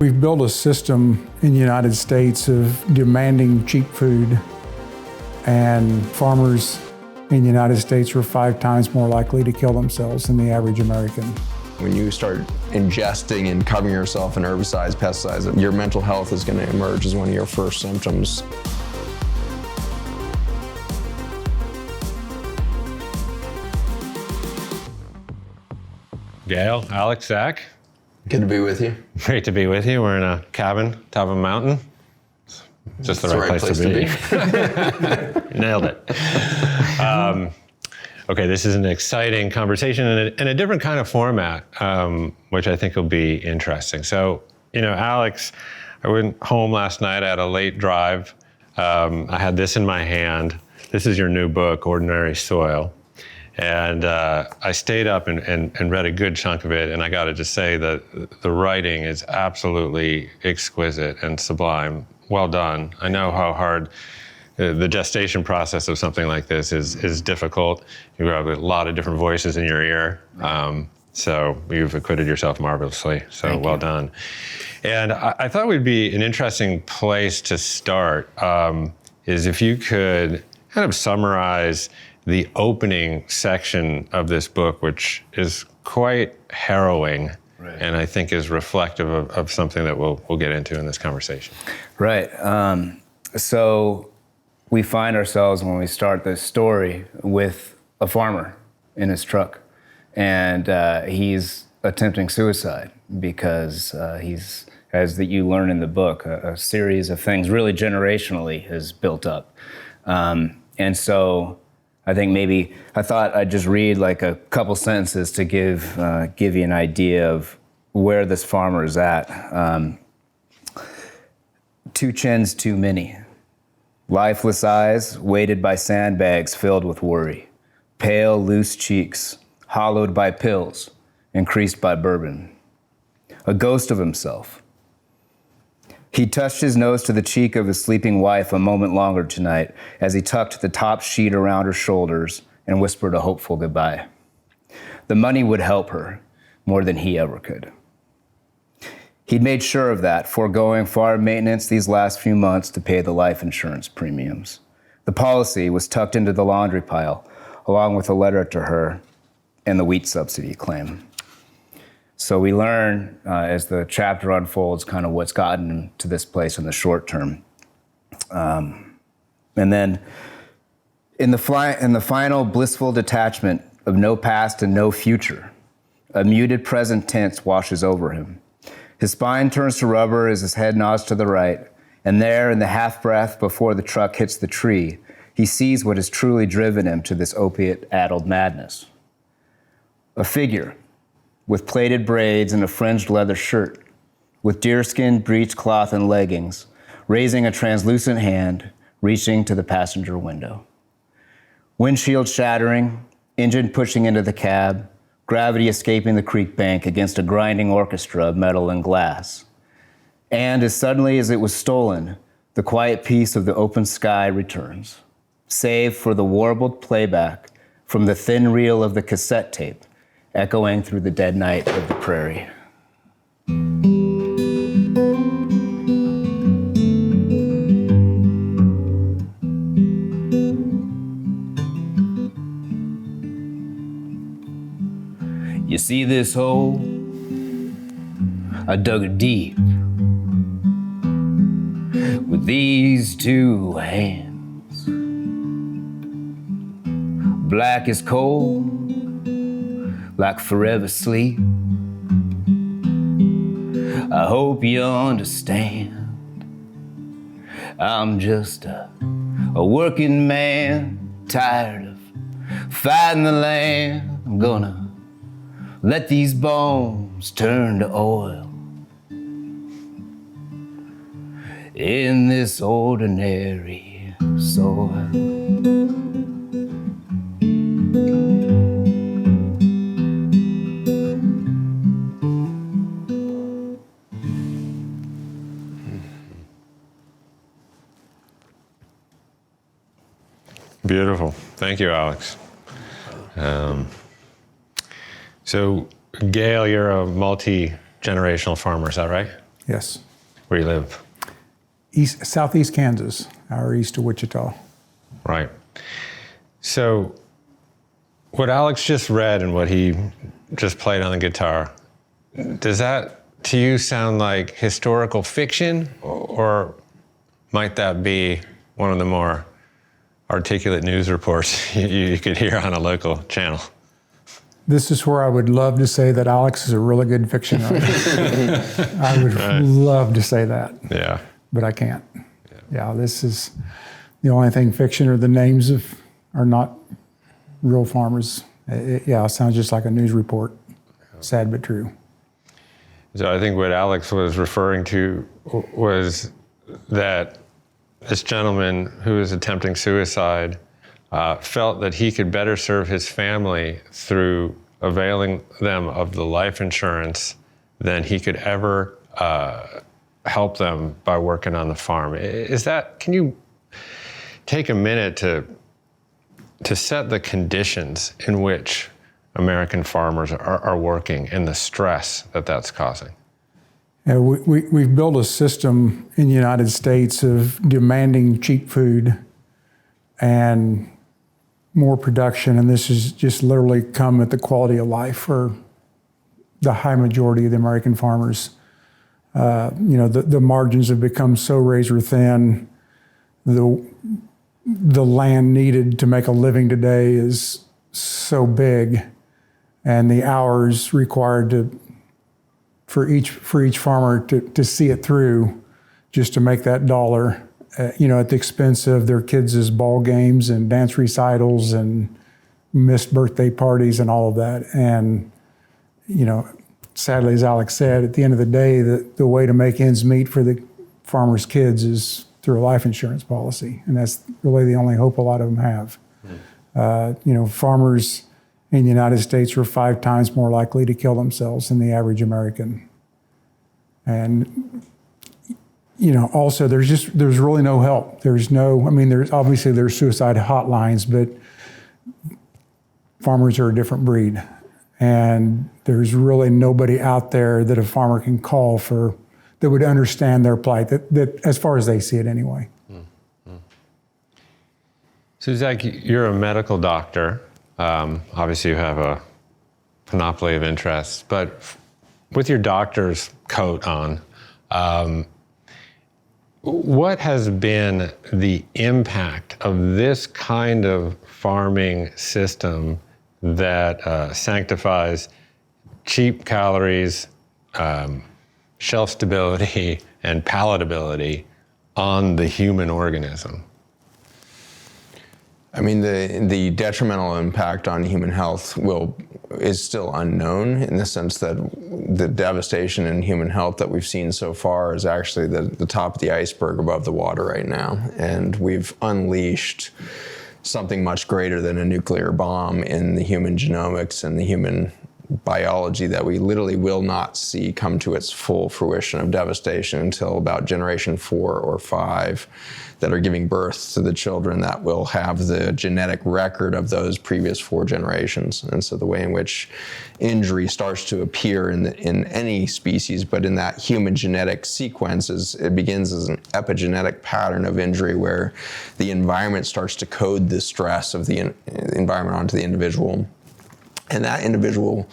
We've built a system in the United States of demanding cheap food, and farmers in the United States are 5 times more likely to kill themselves than the average American. When you start ingesting and covering yourself in herbicides, pesticides, your mental health is going to emerge as one of your first symptoms. Gail, Alex, Zach. Good to be with you. Great to be with you. We're in a cabin, top of a mountain. Just the right place to be. Nailed it. Okay, this is an exciting conversation in a different kind of format, which I think will be interesting. So, Alex, I went home last night. I had a late drive. I had this in my hand. This is your new book, Ordinary Soil. And I stayed up and read a good chunk of it, and I got to just say that the writing is absolutely exquisite and sublime. Well done. I know how hard the gestation process of something like this is difficult. You have a lot of different voices in your ear, so you've acquitted yourself marvelously, so well done. And I thought would be an interesting place to start is if you could kind of summarize the opening section of this book, which is quite harrowing, right, and I think is reflective of something that we'll get into in this conversation. Right. So we find ourselves, when we start this story, with a farmer in his truck, and he's attempting suicide because he's, as that you learn in the book, a series of things really generationally has built up. And so I think maybe I thought I'd just read like a couple sentences to give you an idea of where this farmer is at. 2 chins too many. Lifeless eyes weighted by sandbags filled with worry. Pale, loose cheeks, hollowed by pills, increased by bourbon. A ghost of himself. He touched his nose to the cheek of his sleeping wife a moment longer tonight as he tucked the top sheet around her shoulders and whispered a hopeful goodbye. The money would help her more than he ever could. He'd made sure of that, foregoing farm maintenance these last few months to pay the life insurance premiums. The policy was tucked into the laundry pile, along with a letter to her and the wheat subsidy claim. So we learn as the chapter unfolds kind of what's gotten him to this place in the short term. And then in the final blissful detachment of no past and no future, a muted present tense washes over him. His spine turns to rubber as his head nods to the right, and there in the half-breath before the truck hits the tree, he sees what has truly driven him to this opiate-addled madness. A figure with plaited braids and a fringed leather shirt, with deerskin breechcloth and leggings, raising a translucent hand, reaching to the passenger window. Windshield shattering, engine pushing into the cab, gravity escaping the creek bank against a grinding orchestra of metal and glass. And as suddenly as it was stolen, the quiet peace of the open sky returns, save for the warbled playback from the thin reel of the cassette tape, echoing through the dead night of the prairie. You see this hole? I dug it deep with these 2 hands. Black as coal, like forever sleep. I hope you understand. I'm just a working man, tired of fighting the land. I'm gonna let these bones turn to oil in this ordinary soil. Beautiful. Thank you, Alex. So, Gail, you're a multi-generational farmer, is that right? Yes. Where you live? Southeast Kansas, hour east of Wichita. Right. So what Alex just read and what he just played on the guitar, does that to you sound like historical fiction, or might that be one of the more articulate news reports you could hear on a local channel? This is where I would love to say that Alex is a really good fiction writer. I would love to say that. Yeah. But I can't. Yeah, this is the only thing fiction are the names are not real farmers. It sounds just like a news report. Sad but true. So I think what Alex was referring to was that this gentleman who was attempting suicide felt that he could better serve his family through availing them of the life insurance than he could ever help them by working on the farm. Can you take a minute to set the conditions in which American farmers are working and the stress that that's causing? Yeah, we've built a system in the United States of demanding cheap food and more production, and this has just literally come at the quality of life for the high majority of the American farmers. The margins have become so razor thin. The land needed to make a living today is so big, and the hours required for each farmer to see it through just to make that dollar, at the expense of their kids' ball games and dance recitals and missed birthday parties and all of that. And, sadly, as Alex said, at the end of the day, the way to make ends meet for the farmers' kids is through a life insurance policy. And that's really the only hope a lot of them have. Farmers in the United States are 5 times more likely to kill themselves than the average American. And, also there's really no help. There's suicide hotlines, but farmers are a different breed. And there's really nobody out there that a farmer can call that would understand their plight, that as far as they see it anyway. Mm-hmm. So Zach, you're a medical doctor. Obviously you have a panoply of interests, but with your doctor's coat on, what has been the impact of this kind of farming system that sanctifies cheap calories, shelf stability, and palatability on the human organism? I mean, the detrimental impact on human health is still unknown, in the sense that the devastation in human health that we've seen so far is actually the top of the iceberg above the water right now. And we've unleashed something much greater than a nuclear bomb in the human genomics and the human biology that we literally will not see come to its full fruition of devastation until about generation 4 or 5 that are giving birth to the children that will have the genetic record of those previous 4 generations. And so the way in which injury starts to appear in any species, but in that human genetic sequence, it begins as an epigenetic pattern of injury where the environment starts to code the stress of the environment onto the individual. And that individual,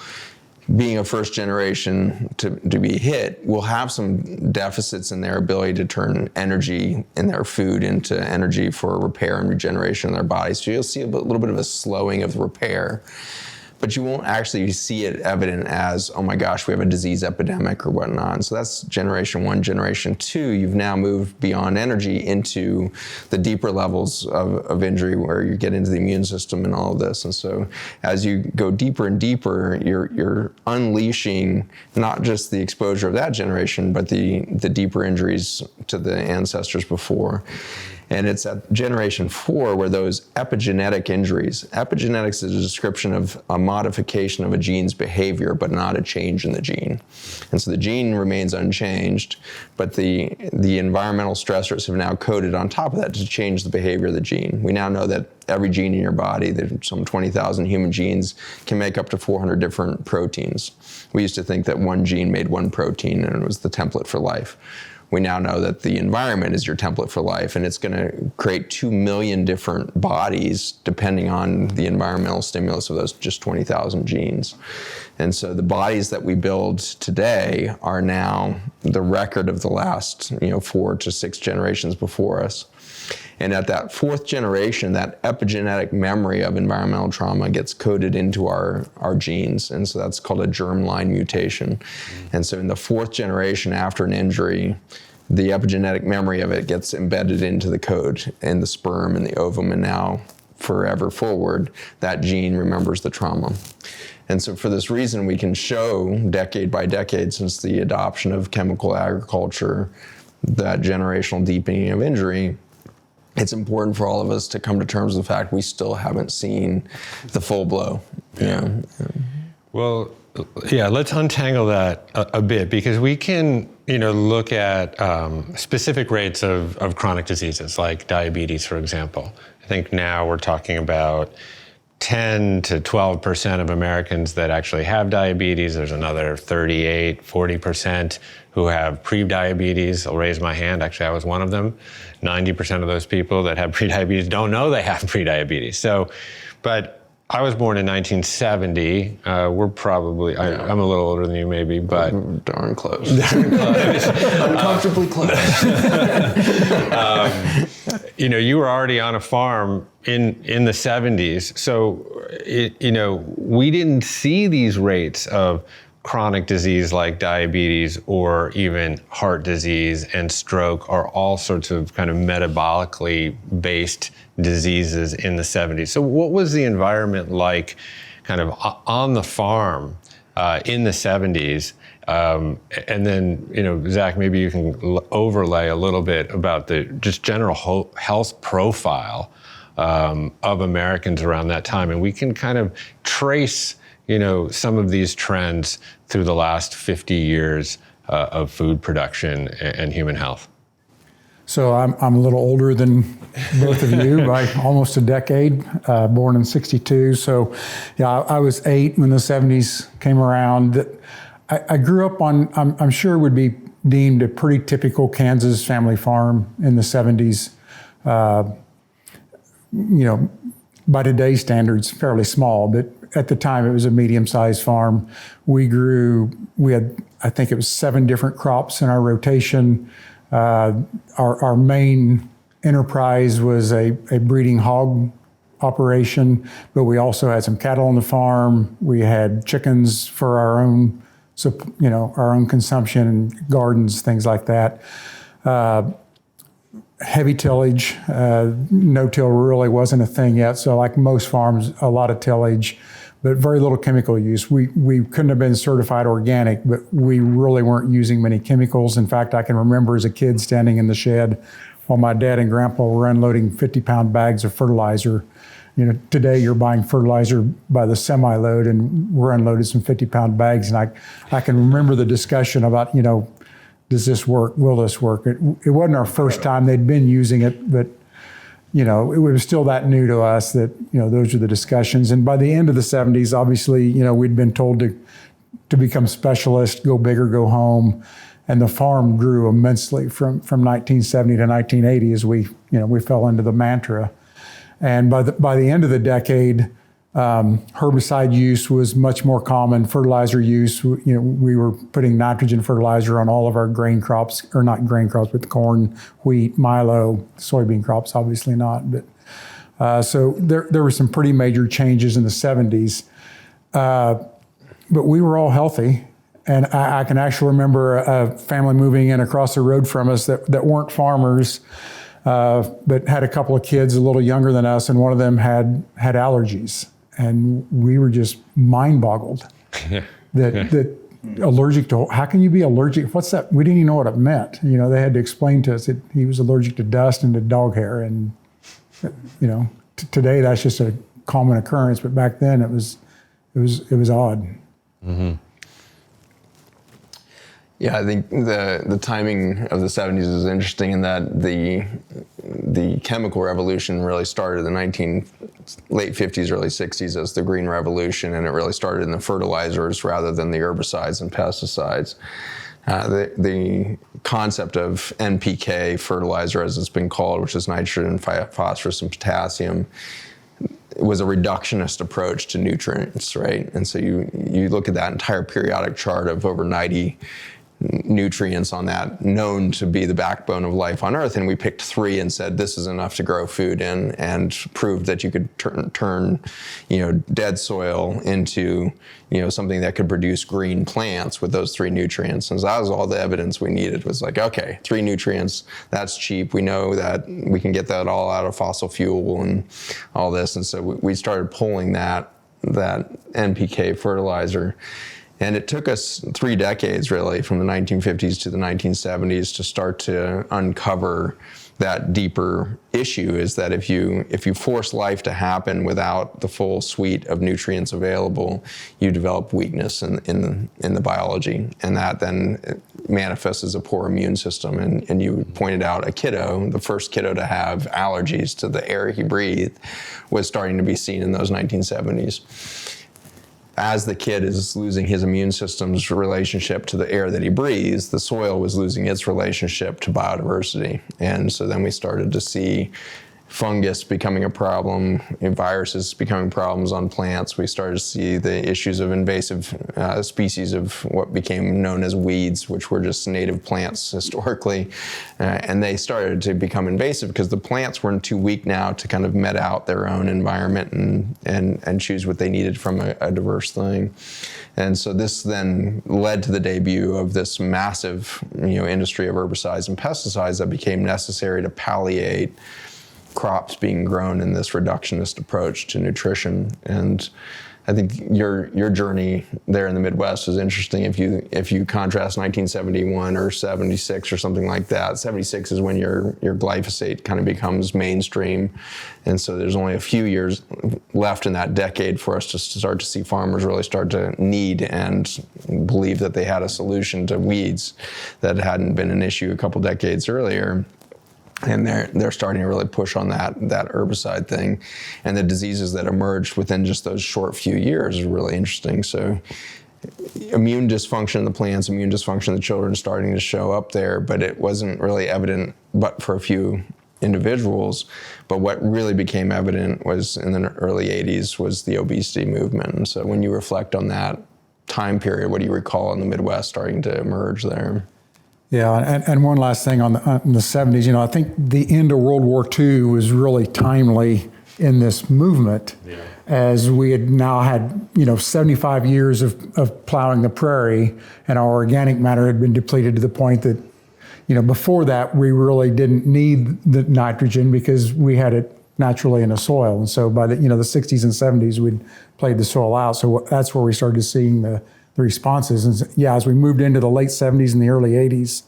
being a first generation to be hit, will have some deficits in their ability to turn energy in their food into energy for repair and regeneration in their bodies. So you'll see a little bit of a slowing of the repair, but you won't actually see it evident as, oh my gosh, we have a disease epidemic or whatnot. And so that's generation 1. Generation 2, you've now moved beyond energy into the deeper levels of injury where you get into the immune system and all of this. And so as you go deeper and deeper, you're unleashing not just the exposure of that generation, but the deeper injuries to the ancestors before. And it's at generation 4 where those epigenetic injuries, epigenetics is a description of a modification of a gene's behavior, but not a change in the gene. And so the gene remains unchanged, but the environmental stressors have now coded on top of that to change the behavior of the gene. We now know that every gene in your body, there's some 20,000 human genes, can make up to 400 different proteins. We used to think that one gene made one protein and it was the template for life. We now know that the environment is your template for life, and it's going to create 2 million different bodies depending on the environmental stimulus of those just 20,000 genes. And so the bodies that we build today are now the record of the last 4 to 6 generations before us. And at that 4th generation, that epigenetic memory of environmental trauma gets coded into our genes. And so that's called a germline mutation. And so in the 4th generation after an injury, the epigenetic memory of it gets embedded into the code in the sperm and the ovum, and now forever forward, that gene remembers the trauma. And so for this reason, we can show decade by decade since the adoption of chemical agriculture, that generational deepening of injury. It's important for all of us to come to terms with the fact we still haven't seen the full blow. Yeah. Well, yeah, let's untangle that a bit, because we can, look at specific rates of chronic diseases like diabetes, for example. I think now we're talking about 10 to 12% of Americans that actually have diabetes. There's another 38, 40% who have pre-diabetes. I'll raise my hand. Actually, I was one of them. 90% of those people that have pre-diabetes don't know they have pre-diabetes. So, but I was born in 1970. We're probably, I'm a little older than you maybe, but. Darn close. Uncomfortably close. You were already on a farm in the 70s. So, we didn't see these rates of chronic disease like diabetes or even heart disease and stroke, or all sorts of kind of metabolically based diseases in the 70s. So what was the environment like kind of on the farm in the 70s? And then, Zach, maybe you can overlay a little bit about the just general health profile of Americans around that time. And we can kind of trace some of these trends through the last 50 years of food production and human health. So I'm a little older than both of you by almost a decade, born in 62. So yeah, I was 8 when the 70s came around. I grew up on, I'm sure would be deemed a pretty typical Kansas family farm in the 70s. By today's standards, fairly small, but at the time it was a medium-sized farm. We had, I think it was 7 different crops in our rotation. Our main enterprise was a breeding hog operation, but we also had some cattle on the farm. We had chickens for our own, our own consumption, and gardens, things like that. Heavy tillage, no-till really wasn't a thing yet. So like most farms, a lot of tillage, but very little chemical use. We couldn't have been certified organic, but we really weren't using many chemicals. In fact, I can remember as a kid standing in the shed while my dad and grandpa were unloading 50-pound bags of fertilizer. Today you're buying fertilizer by the semi-load, and we're unloaded some 50-pound bags. And I can remember the discussion about, does this work? Will this work? It wasn't our first time they'd been using it, but it was still that new to us that, those are the discussions. And by the end of the 70s, obviously, we'd been told to become specialists, go big or go home. And the farm grew immensely from 1970 to 1980 as we fell into the mantra. And by the end of the decade, herbicide use was much more common. Fertilizer use, we were putting nitrogen fertilizer on all of our grain crops, or not grain crops, but corn, wheat, milo, soybean crops, obviously not. But so there were some pretty major changes in the 70s. But we were all healthy. And I can actually remember a family moving in across the road from us that weren't farmers, but had a couple of kids a little younger than us, and one of them had allergies. And we were just mind-boggled that allergic to, how can you be allergic? What's that? We didn't even know what it meant. They had to explain to us that he was allergic to dust and to dog hair. And, today that's just a common occurrence, but back then it was odd. Mm-hmm. Yeah, I think the timing of the 70s is interesting in that the chemical revolution really started in the late 50s, early 60s as the Green Revolution, and it really started in the fertilizers rather than the herbicides and pesticides. The concept of NPK fertilizer, as it's been called, which is nitrogen, phosphorus, and potassium, was a reductionist approach to nutrients, right? And so you look at that entire periodic chart of over 90 nutrients on that known to be the backbone of life on Earth, and we picked 3 and said this is enough to grow food in, and proved that you could turn dead soil into something that could produce green plants with those 3 nutrients. And so that was all the evidence we needed, was like, okay, 3 nutrients, that's cheap, we know that we can get that all out of fossil fuel and all this. And so we started pulling that NPK fertilizer. And it took us 3 decades, really, from the 1950s to the 1970s to start to uncover that deeper issue, is that if you force life to happen without the full suite of nutrients available, you develop weakness in the biology, and that then manifests as a poor immune system. And you pointed out a kiddo, the first kiddo to have allergies to the air he breathed, was starting to be seen in those 1970s. As the kid is losing his immune system's relationship to the air that he breathes, the soil was losing its relationship to biodiversity. And so then we started to see fungus becoming a problem, viruses becoming problems on plants. We started to see the issues of invasive species of what became known as weeds, which were just native plants historically. And they started to become invasive because the plants weren't too weak now to kind of met out their own environment and choose what they needed from a diverse thing. And so this then led to the debut of this massive industry of herbicides and pesticides that became necessary to palliate crops being grown in this reductionist approach to nutrition. And I think your journey there in the Midwest is interesting. If you contrast 1971 or 76 or something like that, 76 is when your glyphosate kind of becomes mainstream. And so there's only a few years left in that decade for us to start to see farmers really start to need and believe that they had a solution to weeds that hadn't been an issue a couple decades earlier. And they're starting to really push on that herbicide thing. And the diseases that emerged within just those short few years is really interesting. So immune dysfunction in the plants, immune dysfunction in the children starting to show up there, but it wasn't really evident but for a few individuals. But what really became evident was in the early 80s was the obesity movement. And so when you reflect on that time period, what do you recall in the Midwest starting to emerge there? Yeah, and one last thing on the 70s, I think the end of World War II was really timely in this movement, as we had now had 75 years of plowing the prairie, and our organic matter had been depleted to the point that before that we really didn't need the nitrogen because we had it naturally in the soil. And so by the 60s and 70s we'd played the soil out. So that's where we started seeing the responses. And as we moved into the late 70s and the early 80s,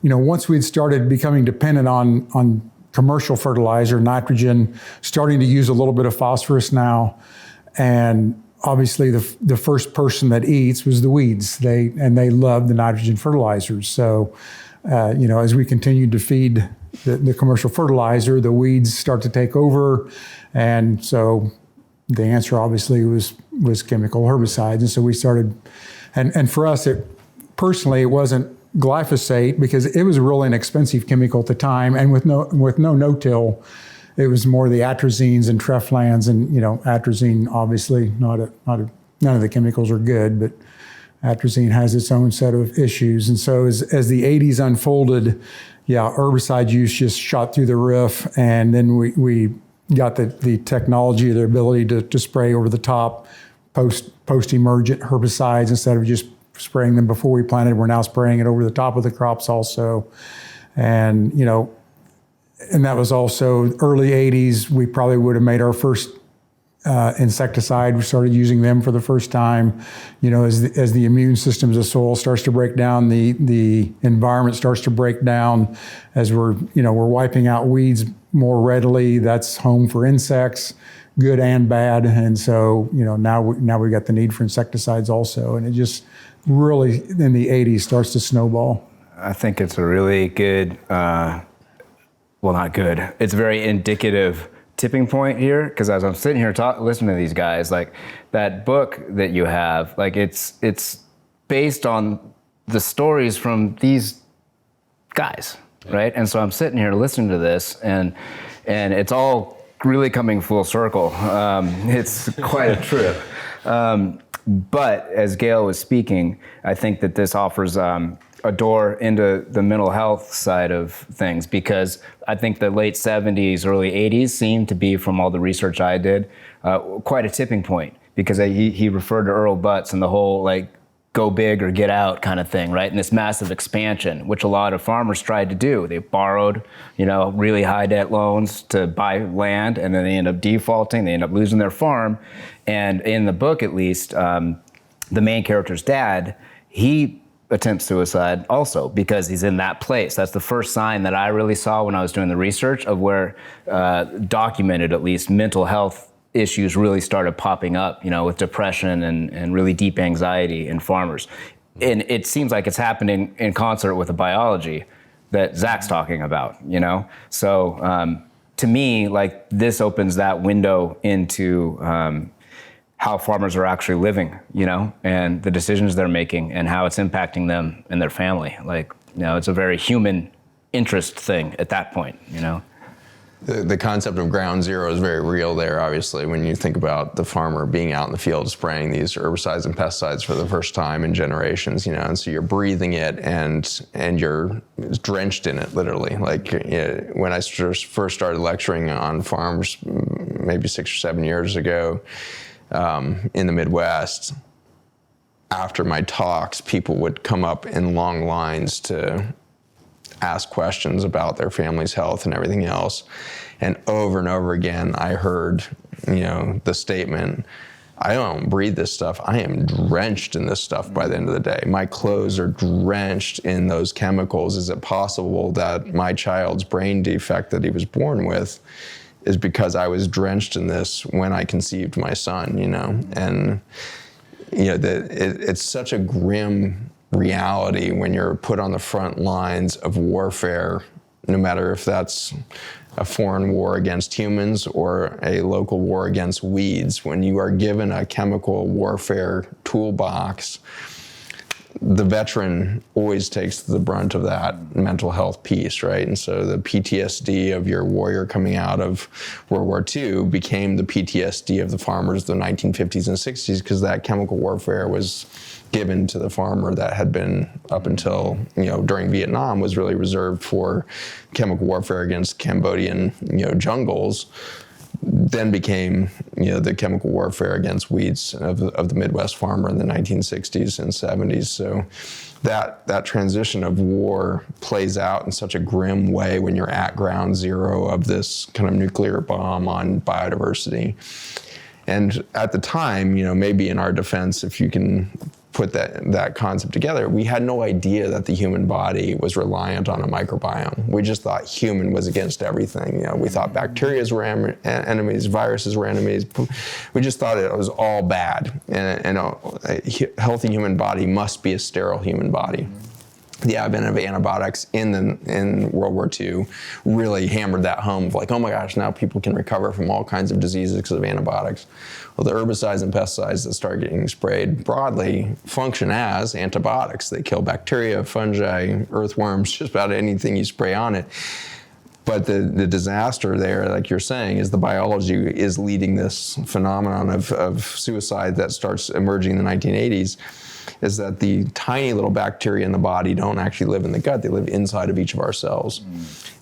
once we'd started becoming dependent on commercial fertilizer, nitrogen, starting to use a little bit of phosphorus now, and obviously the first person that eats was the weeds. They love the nitrogen fertilizers. So, as we continued to feed the commercial fertilizer, the weeds start to take over, and so the answer obviously was chemical herbicides. And so we started, and for us, it wasn't glyphosate because it was a really inexpensive chemical at the time, and with no-till, it was more the atrazines and treflans, and atrazine obviously none of the chemicals are good, but atrazine has its own set of issues. And so as the 80s unfolded, herbicide use just shot through the roof, and then we got the technology, the ability to spray over the top post-emergent herbicides instead of just spraying them before we planted. We're now spraying it over the top of the crops also. And, and that was also early 80s. We probably would have made our first insecticide. We started using them for the first time. As the immune system of the soil starts to break down, the environment starts to break down. As we're wiping out weeds more readily, that's home for insects, good and bad. And so, now we've got the need for insecticides also. And it just really, in the 80s, starts to snowball. I think it's a really good, not good. It's a very indicative tipping point here, because as I'm sitting here listening to these guys, like that book that you have, like it's based on the stories from these guys, right? And so I'm sitting here listening to this, and it's all really coming full circle. It's quite a trip. But as Gail was speaking, I think that this offers a door into the mental health side of things, because I think the late 70s, early 80s seemed to be, from all the research I did, quite a tipping point, because he referred to Earl Butz and the whole like go big or get out kind of thing, right? And this massive expansion, which a lot of farmers tried to do. They borrowed, really high debt loans to buy land, and then they end up defaulting, they end up losing their farm. And in the book, at least, the main character's dad, he attempts suicide also, because he's in that place. That's the first sign that I really saw when I was doing the research of where documented, at least, mental health issues really started popping up, with depression and really deep anxiety in farmers. And it seems like it's happening in concert with the biology that Zach's talking about, So to me, like, this opens that window into how farmers are actually living, and the decisions they're making and how it's impacting them and their family. Like, it's a very human interest thing at that point, The concept of ground zero is very real there, obviously, when you think about the farmer being out in the field spraying these herbicides and pesticides for the first time in generations, and so you're breathing it and you're drenched in it, literally. Like, when I first started lecturing on farms, maybe 6 or 7 years ago, in the Midwest, after my talks, people would come up in long lines to ask questions about their family's health and everything else. And over again, I heard, the statement, I don't breathe this stuff. I am drenched in this stuff by the end of the day. My clothes are drenched in those chemicals. Is it possible that my child's brain defect that he was born with is because I was drenched in this when I conceived my son, And, it's such a grim reality when you're put on the front lines of warfare, no matter if that's a foreign war against humans or a local war against weeds. When you are given a chemical warfare toolbox, the veteran always takes the brunt of that mental health piece, right? And so the PTSD of your warrior coming out of World War II became the PTSD of the farmers of the 1950s and 60s, because that chemical warfare was given to the farmer that had been, up until, during Vietnam, was really reserved for chemical warfare against Cambodian, jungles. Then became, the chemical warfare against weeds of the Midwest farmer in the 1960s and 70s. So that transition of war plays out in such a grim way when you're at ground zero of this kind of nuclear bomb on biodiversity. And at the time, maybe in our defense, if you can put that concept together, we had no idea that the human body was reliant on a microbiome. We just thought human was against everything. We thought bacteria were enemies, viruses were enemies. We just thought it was all bad. And a healthy human body must be a sterile human body. The advent of antibiotics in World War II really hammered that home of like, oh my gosh, now people can recover from all kinds of diseases because of antibiotics. Well, the herbicides and pesticides that start getting sprayed broadly function as antibiotics. They kill bacteria, fungi, earthworms, just about anything you spray on it. But the disaster there, like you're saying, is the biology is leading this phenomenon of suicide that starts emerging in the 1980s. Is that the tiny little bacteria in the body don't actually live in the gut, they live inside of each of our cells.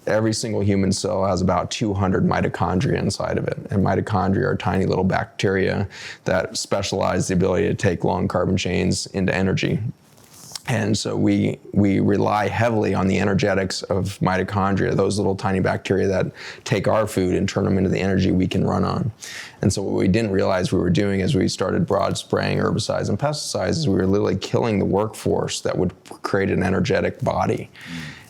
Every single human cell has about 200 mitochondria inside of it. And mitochondria are tiny little bacteria that specialize the ability to take long carbon chains into energy. And so we rely heavily on the energetics of mitochondria, those little tiny bacteria that take our food and turn them into the energy we can run on. And so what we didn't realize we were doing as we started broad spraying herbicides and pesticides is we were literally killing the workforce that would create an energetic body.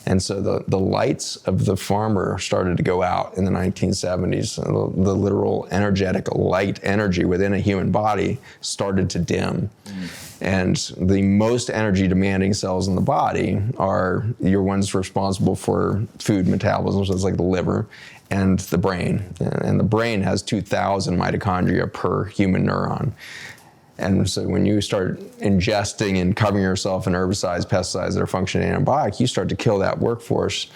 And so the lights of the farmer started to go out in the 1970s. The literal energetic light energy within a human body started to dim. And the most energy demanding cells in the body are your ones responsible for food metabolism, so it's like the liver and the brain. And the brain has 2,000 mitochondria per human neuron. And so when you start ingesting and covering yourself in herbicides, pesticides that are functioning antibiotic, you start to kill that workforce.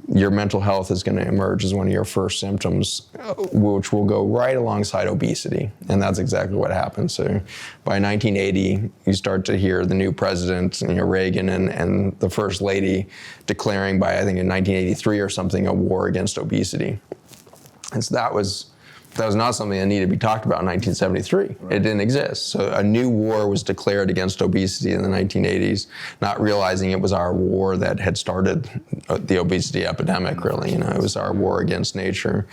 Your mental health is going to emerge as one of your first symptoms, which will go right alongside obesity. And that's exactly what happened. So by 1980, you start to hear the new president, Reagan, and the first lady declaring by, I think in 1983 or something, a war against obesity. And so that was not something that needed to be talked about in 1973. Right. It didn't exist. So a new war was declared against obesity in the 1980s, not realizing it was our war that had started the obesity epidemic, really. It was our war against nature.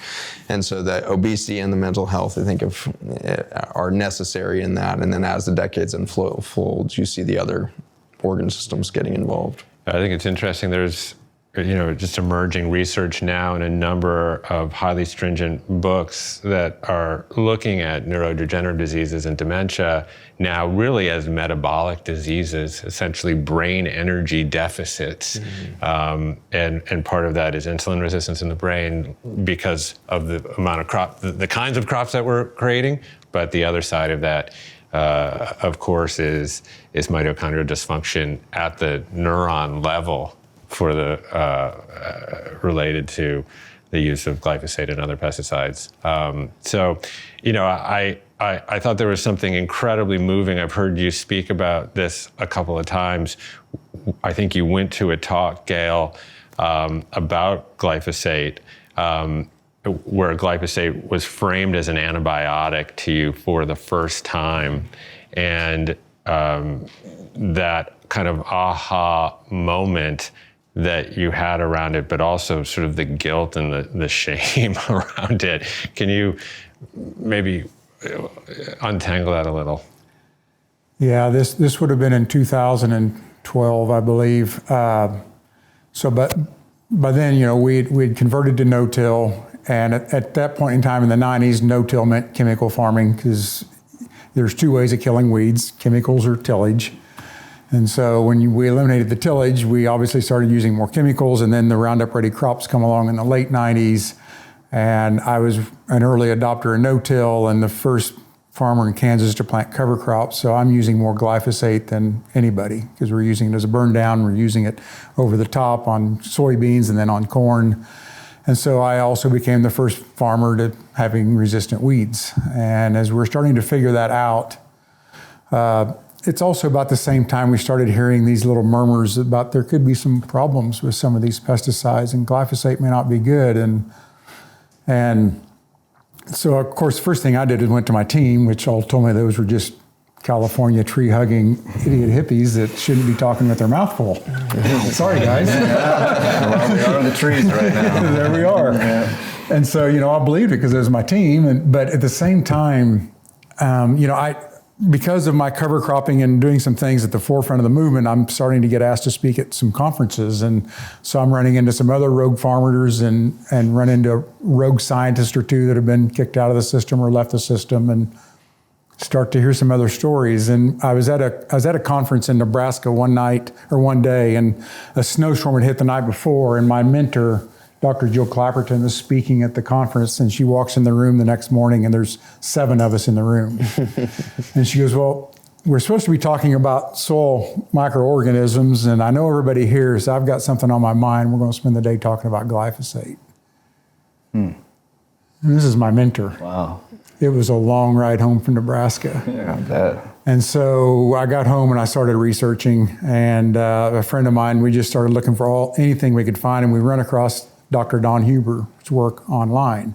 And so that obesity and the mental health, I think, are necessary in that. And then as the decades unfold, you see the other organ systems getting involved. I think it's interesting. There's just emerging research now in a number of highly stringent books that are looking at neurodegenerative diseases and dementia now really as metabolic diseases, essentially brain energy deficits. And part of that is insulin resistance in the brain because of the amount of the kinds of crops that we're creating. But the other side of that, of course, is mitochondrial dysfunction at the neuron level for the related to the use of glyphosate and other pesticides. I thought there was something incredibly moving. I've heard you speak about this a couple of times. I think you went to a talk, Gail, about glyphosate, where glyphosate was framed as an antibiotic to you for the first time. And that kind of aha moment that you had around it, but also sort of the guilt and the shame around it. Can you maybe untangle that a little? Yeah, this would have been in 2012, I believe. But by then, we'd converted to no-till, and at that point in time in the 90s, no-till meant chemical farming because there's two ways of killing weeds, chemicals or tillage. And so when we eliminated the tillage, we obviously started using more chemicals, and then the Roundup Ready crops come along in the late 90s. And I was an early adopter of no-till and the first farmer in Kansas to plant cover crops. So I'm using more glyphosate than anybody because we're using it as a burn down. We're using it over the top on soybeans and then on corn. And so I also became the first farmer to having resistant weeds. And as we're starting to figure that out, it's also about the same time we started hearing these little murmurs about there could be some problems with some of these pesticides and glyphosate may not be good. And so, of course, the first thing I did is went to my team, which all told me those were just California tree-hugging idiot hippies that shouldn't be talking with their mouth full. Sorry, guys. Well, we are in the trees right now. There we are. Yeah. And so, I believed it because it was my team. But at the same time, because of my cover cropping and doing some things at the forefront of the movement, I'm starting to get asked to speak at some conferences. And so I'm running into some other rogue farmers and run into rogue scientists or two that have been kicked out of the system or left the system and start to hear some other stories. And I was at a conference in Nebraska one day, and a snowstorm had hit the night before, and my mentor, Dr. Jill Clapperton, was speaking at the conference, and she walks in the room the next morning, and there's 7 of us in the room. And she goes, well, we're supposed to be talking about soil microorganisms, and I know everybody here, so I've got something on my mind. We're going to spend the day talking about glyphosate. And this is my mentor. Wow. It was a long ride home from Nebraska. Yeah, I bet. And so I got home and I started researching, and a friend of mine, we just started looking for anything we could find, and we run across Dr. Don Huber's work online.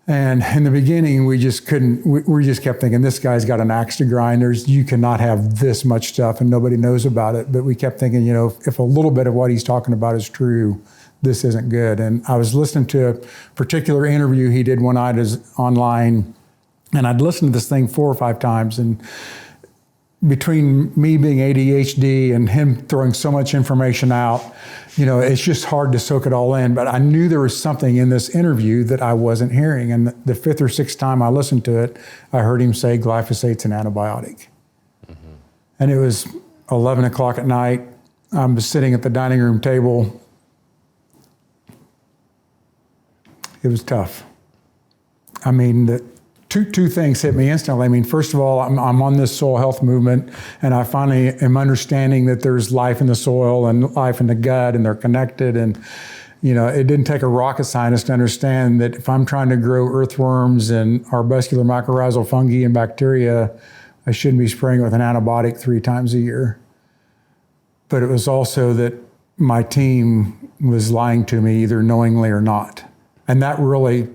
And in the beginning, we just couldn't, we just kept thinking, this guy's got an axe to grind. You cannot have this much stuff and nobody knows about it. But we kept thinking, if a little bit of what he's talking about is true, this isn't good. And I was listening to a particular interview he did one night online, and I'd listened to this thing 4 or 5 times. And between me being ADHD and him throwing so much information out, it's just hard to soak it all in. But I knew there was something in this interview that I wasn't hearing. And the 5th or 6th time I listened to it, I heard him say glyphosate's an antibiotic. Mm-hmm. And it was 11 o'clock at night. I'm sitting at the dining room table. It was tough. I mean, Two things hit me instantly. I mean, first of all, I'm on this soil health movement, and I finally am understanding that there's life in the soil and life in the gut, and they're connected. And, it didn't take a rocket scientist to understand that if I'm trying to grow earthworms and arbuscular mycorrhizal fungi and bacteria, I shouldn't be spraying with an antibiotic 3 times a year. But it was also that my team was lying to me, either knowingly or not. And that really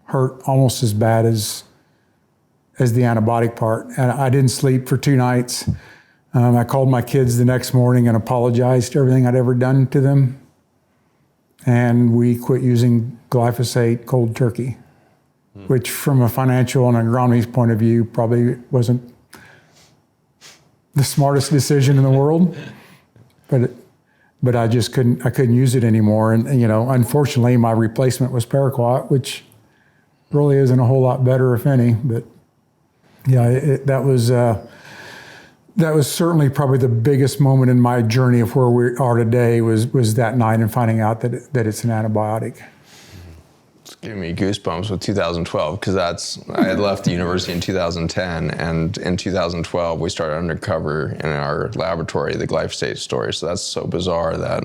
hurt almost as bad as the antibiotic part. And I didn't sleep for 2 nights. I called my kids the next morning and apologized for everything I'd ever done to them. And we quit using glyphosate cold turkey, which from a financial and agronomy point of view probably wasn't the smartest decision in the world. But I just couldn't use it anymore. And unfortunately, my replacement was paraquat, which really isn't a whole lot better, if any. But yeah, that was certainly probably the biggest moment in my journey of where we are today was that night and finding out that it's an antibiotic. It's giving me goosebumps with 2012 because I had left the university in 2010, and in 2012 we started undercover in our laboratory the glyphosate story. So that's so bizarre that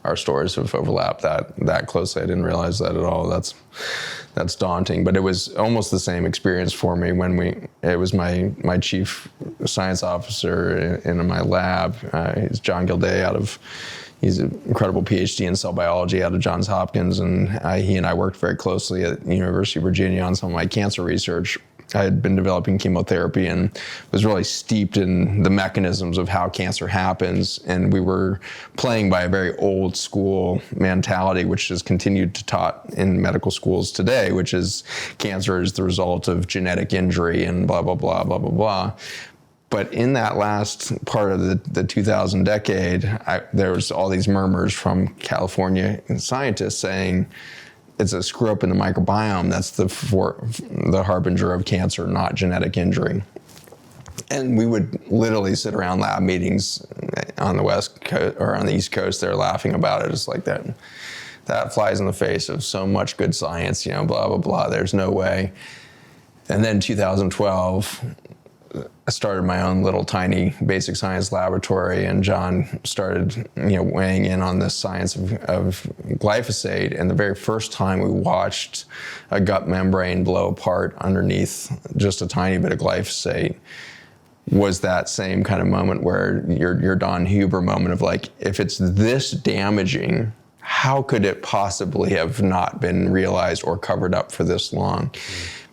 our stories have overlapped that closely. I didn't realize that at all. That's daunting, but it was almost the same experience for me when it was my chief science officer in my lab. He's John Gilday he's an incredible PhD in cell biology out of Johns Hopkins, and he and I worked very closely at the University of Virginia on some of my cancer research. I had been developing chemotherapy and was really steeped in the mechanisms of how cancer happens. And we were playing by a very old school mentality, which has continued to taught in medical schools today, which is cancer is the result of genetic injury and blah, blah, blah, blah, blah, blah. But in that last part of the 2000 decade, there was all these murmurs from California scientists saying, it's a screw up in the microbiome that's the harbinger of cancer, not genetic injury. And we would literally sit around lab meetings on the West Coast or on the East Coast. They're laughing about it. It's like that flies in the face of so much good science, blah, blah, blah. There's no way. And then 2012, I started my own little tiny basic science laboratory, and John started, weighing in on the science of glyphosate. And the very first time we watched a gut membrane blow apart underneath just a tiny bit of glyphosate was that same kind of moment where your Don Huber moment of like, if it's this damaging, how could it possibly have not been realized or covered up for this long?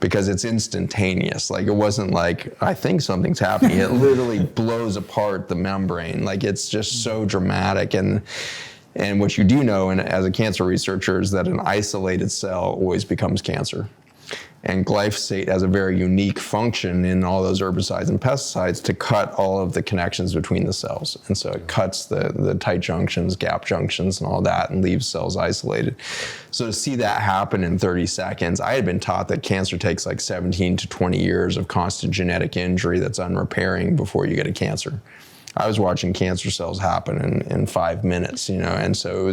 Because it's instantaneous. Like, it wasn't like, I think something's happening. It literally blows apart the membrane. Like, it's just so dramatic. And what you do know, and as a cancer researcher, is that an isolated cell always becomes cancer. And glyphosate has a very unique function in all those herbicides and pesticides to cut all of the connections between the cells. And so it cuts the tight junctions, gap junctions, and all that, and leaves cells isolated. So to see that happen in 30 seconds, I had been taught that cancer takes like 17 to 20 years of constant genetic injury that's unrepairing before you get a cancer. I was watching cancer cells happen in 5 minutes, and so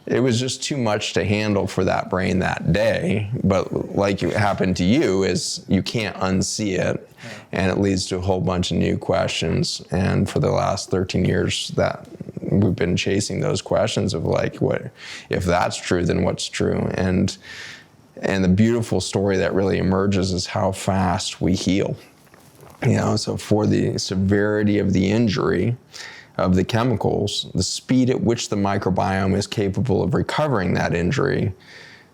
it was just too much to handle for that brain that day. But like it happened to you, is you can't unsee it, and it leads to a whole bunch of new questions. And for the last 13 years that we've been chasing those questions of like, what if that's true, then what's true? And the beautiful story that really emerges is how fast we heal. So for the severity of the injury, of the chemicals, the speed at which the microbiome is capable of recovering that injury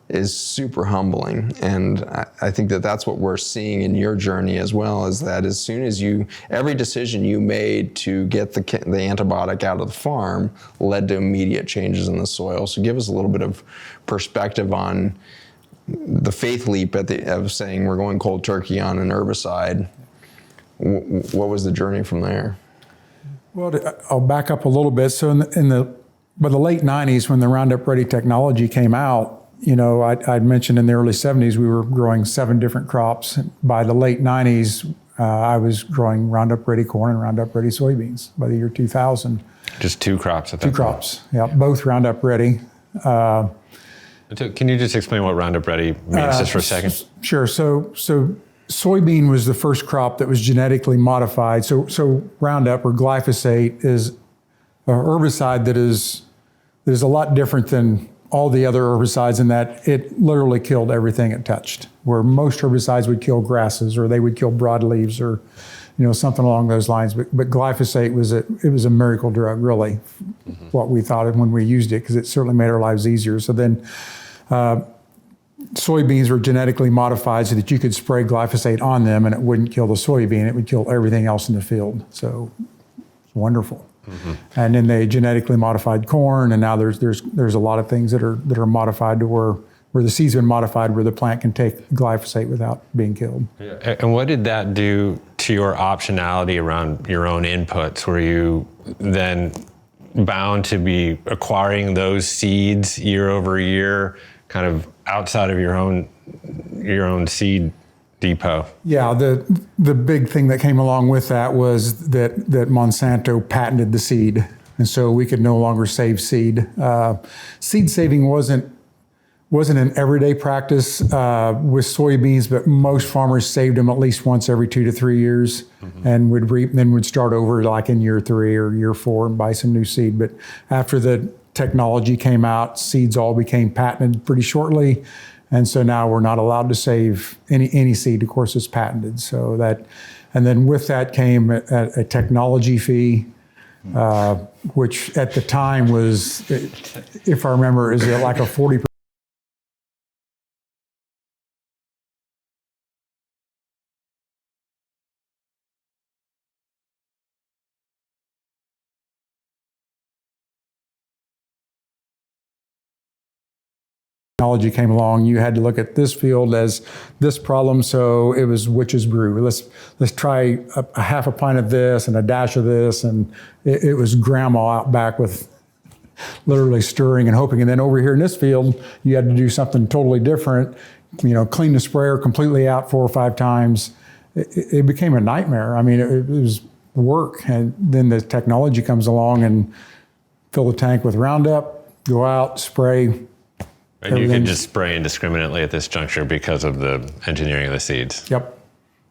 is super humbling. And I think that that's what we're seeing in your journey as well, is that as soon as every decision you made to get the antibiotic out of the farm led to immediate changes in the soil. So give us a little bit of perspective on the faith leap of saying we're going cold turkey on an herbicide. What was the journey from there? Well, I'll back up a little bit. So by the late 90s, when the Roundup Ready technology came out, I'd mentioned in the early 70s, we were growing 7 different crops. By the late 90s, I was growing Roundup Ready corn and Roundup Ready soybeans by the year 2000. Just 2 crops at that 2 crops, yeah, both Roundup Ready. Can you just explain what Roundup Ready means just for a second? Sure. So soybean was the first crop that was genetically modified. So Roundup or glyphosate is a herbicide that is a lot different than all the other herbicides in that it literally killed everything it touched. Where most herbicides would kill grasses or they would kill broadleaves or something along those lines. But glyphosate was a miracle drug, really, what we thought of when we used it, because it certainly made our lives easier. So then soybeans were genetically modified so that you could spray glyphosate on them and it wouldn't kill the soybean. It would kill everything else in the field. So it's wonderful. And then they genetically modified corn, and now there's a lot of things that are modified to where the seed's been modified where the plant can take glyphosate without being killed. Yeah. And what did that do to your optionality around your own inputs? Were you then bound to be acquiring those seeds year over year, kind of outside of your own seed depot? Yeah, the big thing that came along with that was that Monsanto patented the seed, and so we could no longer save seed. Seed saving wasn't an everyday practice with soybeans, but most farmers saved them at least once every 2 to 3 years, and would reap, and then would start over like in year 3 or year 4 and buy some new seed. But after the technology came out, seeds all became patented pretty shortly. And so now we're not allowed to save any seed. Of course, it's patented. So and then with that came a technology fee, which at the time was, if I remember, is like a 40%. Technology came along, you had to look at this field as this problem, so it was witch's brew. Let's try a half a pint of this and a dash of this, and it was grandma out back with literally stirring and hoping. And then over here in this field, you had to do something totally different, clean the sprayer completely out 4 or 5 times. It became a nightmare. I mean, it was work. And then the technology comes along and fill the tank with Roundup, go out, spray. And you can just spray indiscriminately at this juncture because of the engineering of the seeds. Yep.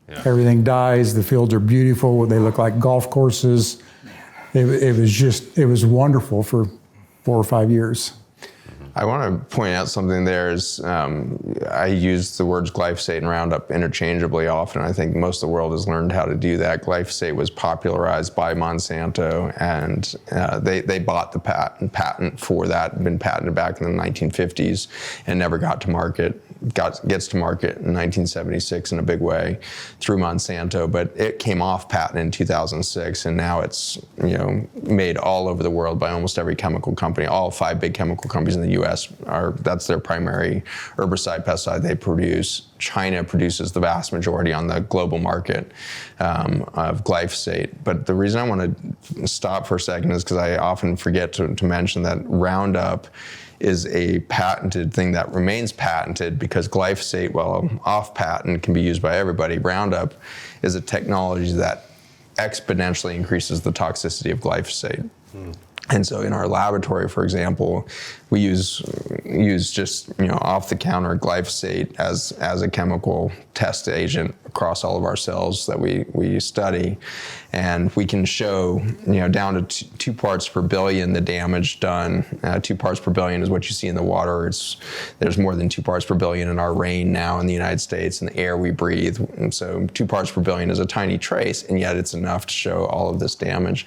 Yeah. Everything dies. The fields are beautiful. They look like golf courses. It was wonderful for 4 or 5 years. I want to point out something there is I use the words glyphosate and Roundup interchangeably often. I think most of the world has learned how to do that. Glyphosate was popularized by Monsanto, and they bought the patent for that, been patented back in the 1950s and never got to market. Gets to market in 1976 in a big way through Monsanto, but it came off patent in 2006, and now it's made all over the world by almost every chemical company. All 5 big chemical companies in the U.S. That's their primary herbicide, pesticide they produce. China produces the vast majority on the global market of glyphosate. But the reason I want to stop for a second is because I often forget to mention that Roundup is a patented thing that remains patented, because glyphosate, while off patent, can be used by everybody. Roundup is a technology that exponentially increases the toxicity of glyphosate. And so in our laboratory, for example, we use just off the counter glyphosate as a chemical test agent across all of our cells that we study. And we can show, down to 2 parts per billion the damage done. 2 parts per billion is what you see in the water. There's more than 2 parts per billion in our rain now in the United States, and the air we breathe. And so 2 parts per billion is a tiny trace, and yet it's enough to show all of this damage.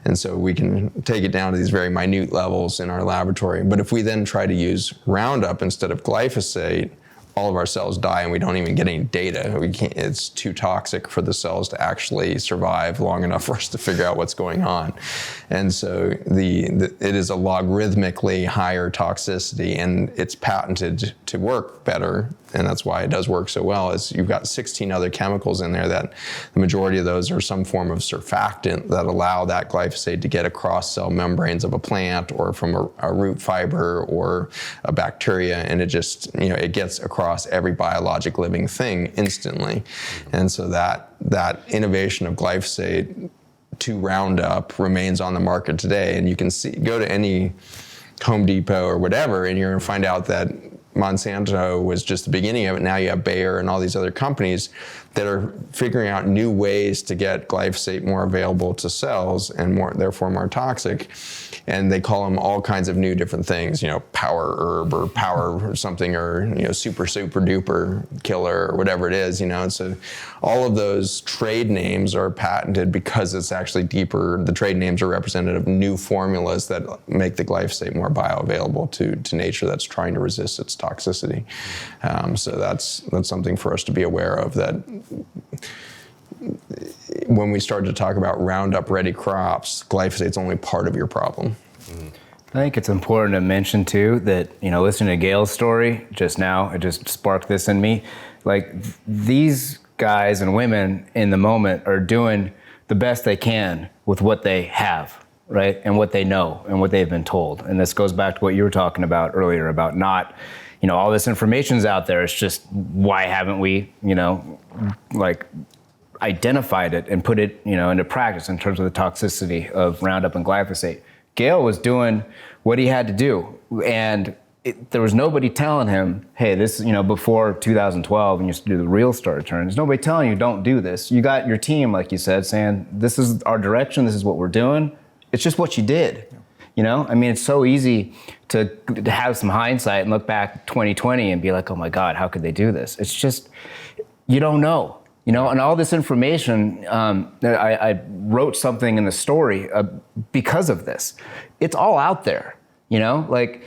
And so we can take it down to these very minute levels in our laboratory. But if we then try to use Roundup instead of glyphosate, all of our cells die and we don't even get any data. It's too toxic for the cells to actually survive long enough for us to figure out what's going on. And so it is a logarithmically higher toxicity, and it's patented to work better. And that's why it does work so well, is you've got 16 other chemicals in there that the majority of those are some form of surfactant that allow that glyphosate to get across cell membranes of a plant or from a root fiber or a bacteria, and it just, it gets across every biologic living thing instantly. And so that innovation of glyphosate to Roundup remains on the market today. And you can go to any Home Depot or whatever, and you're going to find out that Monsanto was just the beginning of it. Now you have Bayer and all these other companies that are figuring out new ways to get glyphosate more available to cells and therefore more toxic. And they call them all kinds of new different things, power herb or power something, or, super duper killer or whatever it is, And so all of those trade names are patented because it's actually deeper. The trade names are representative of new formulas that make the glyphosate more bioavailable to nature that's trying to resist its toxicity. So that's something for us to be aware of, that when we start to talk about Roundup ready crops, glyphosate's only part of your problem. I think it's important to mention too that, listening to Gail's story just now, it just sparked this in me. Like, these guys and women in the moment are doing the best they can with what they have, right? And what they know and what they've been told. And this goes back to what you were talking about earlier about not, all this information's out there. It's just, why haven't we, identified it and put it, into practice in terms of the toxicity of Roundup and glyphosate. Gail was doing what he had to do, and there was nobody telling him, hey, this, before 2012 when you used to do the real started turning, there's nobody telling you don't do this. You got your team, like you said, saying, this is our direction, this is what we're doing. It's just what you did. It's so easy to have some hindsight and look back 2020 and be like, oh my God, how could they do this? It's just, you don't know. And all this information, I wrote something in the story because of this. It's all out there, like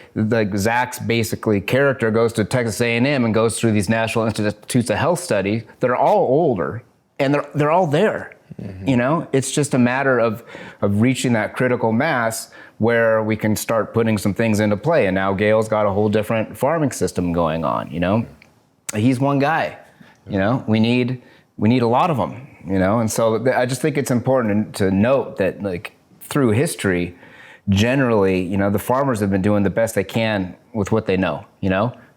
Zach's basically character goes to Texas A&M and goes through these National Institutes of Health studies that are all older, and they're all there. Mm-hmm. It's just a matter of reaching that critical mass where we can start putting some things into play. And now Gail's got a whole different farming system going on, He's one guy, we need a lot of them, and so I just think it's important to note that, like, through history, generally, the farmers have been doing the best they can with what they know,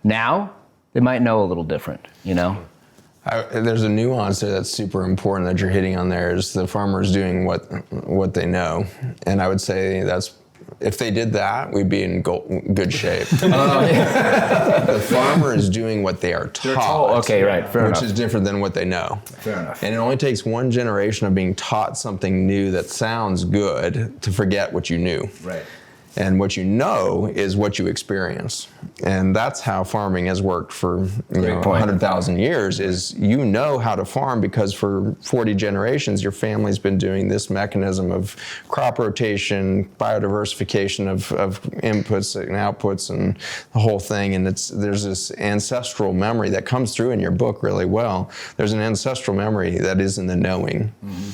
Now, they might know a little different, There's a nuance there that's super important that you're hitting on there, is the farmers doing what they know. And I would say if they did that, we'd be in good shape. The farmer is doing what they are taught. Okay, right, fair enough. Which is different than what they know. Fair enough. And it only takes one generation of being taught something new that sounds good to forget what you knew. Right. And what you know is what you experience. And that's how farming has worked for 100,000 years, is how to farm because for 40 generations, your family's been doing this mechanism of crop rotation, biodiversification of inputs and outputs and the whole thing. And there's this ancestral memory that comes through in your book really well. There's an ancestral memory that is in the knowing. Mm-hmm.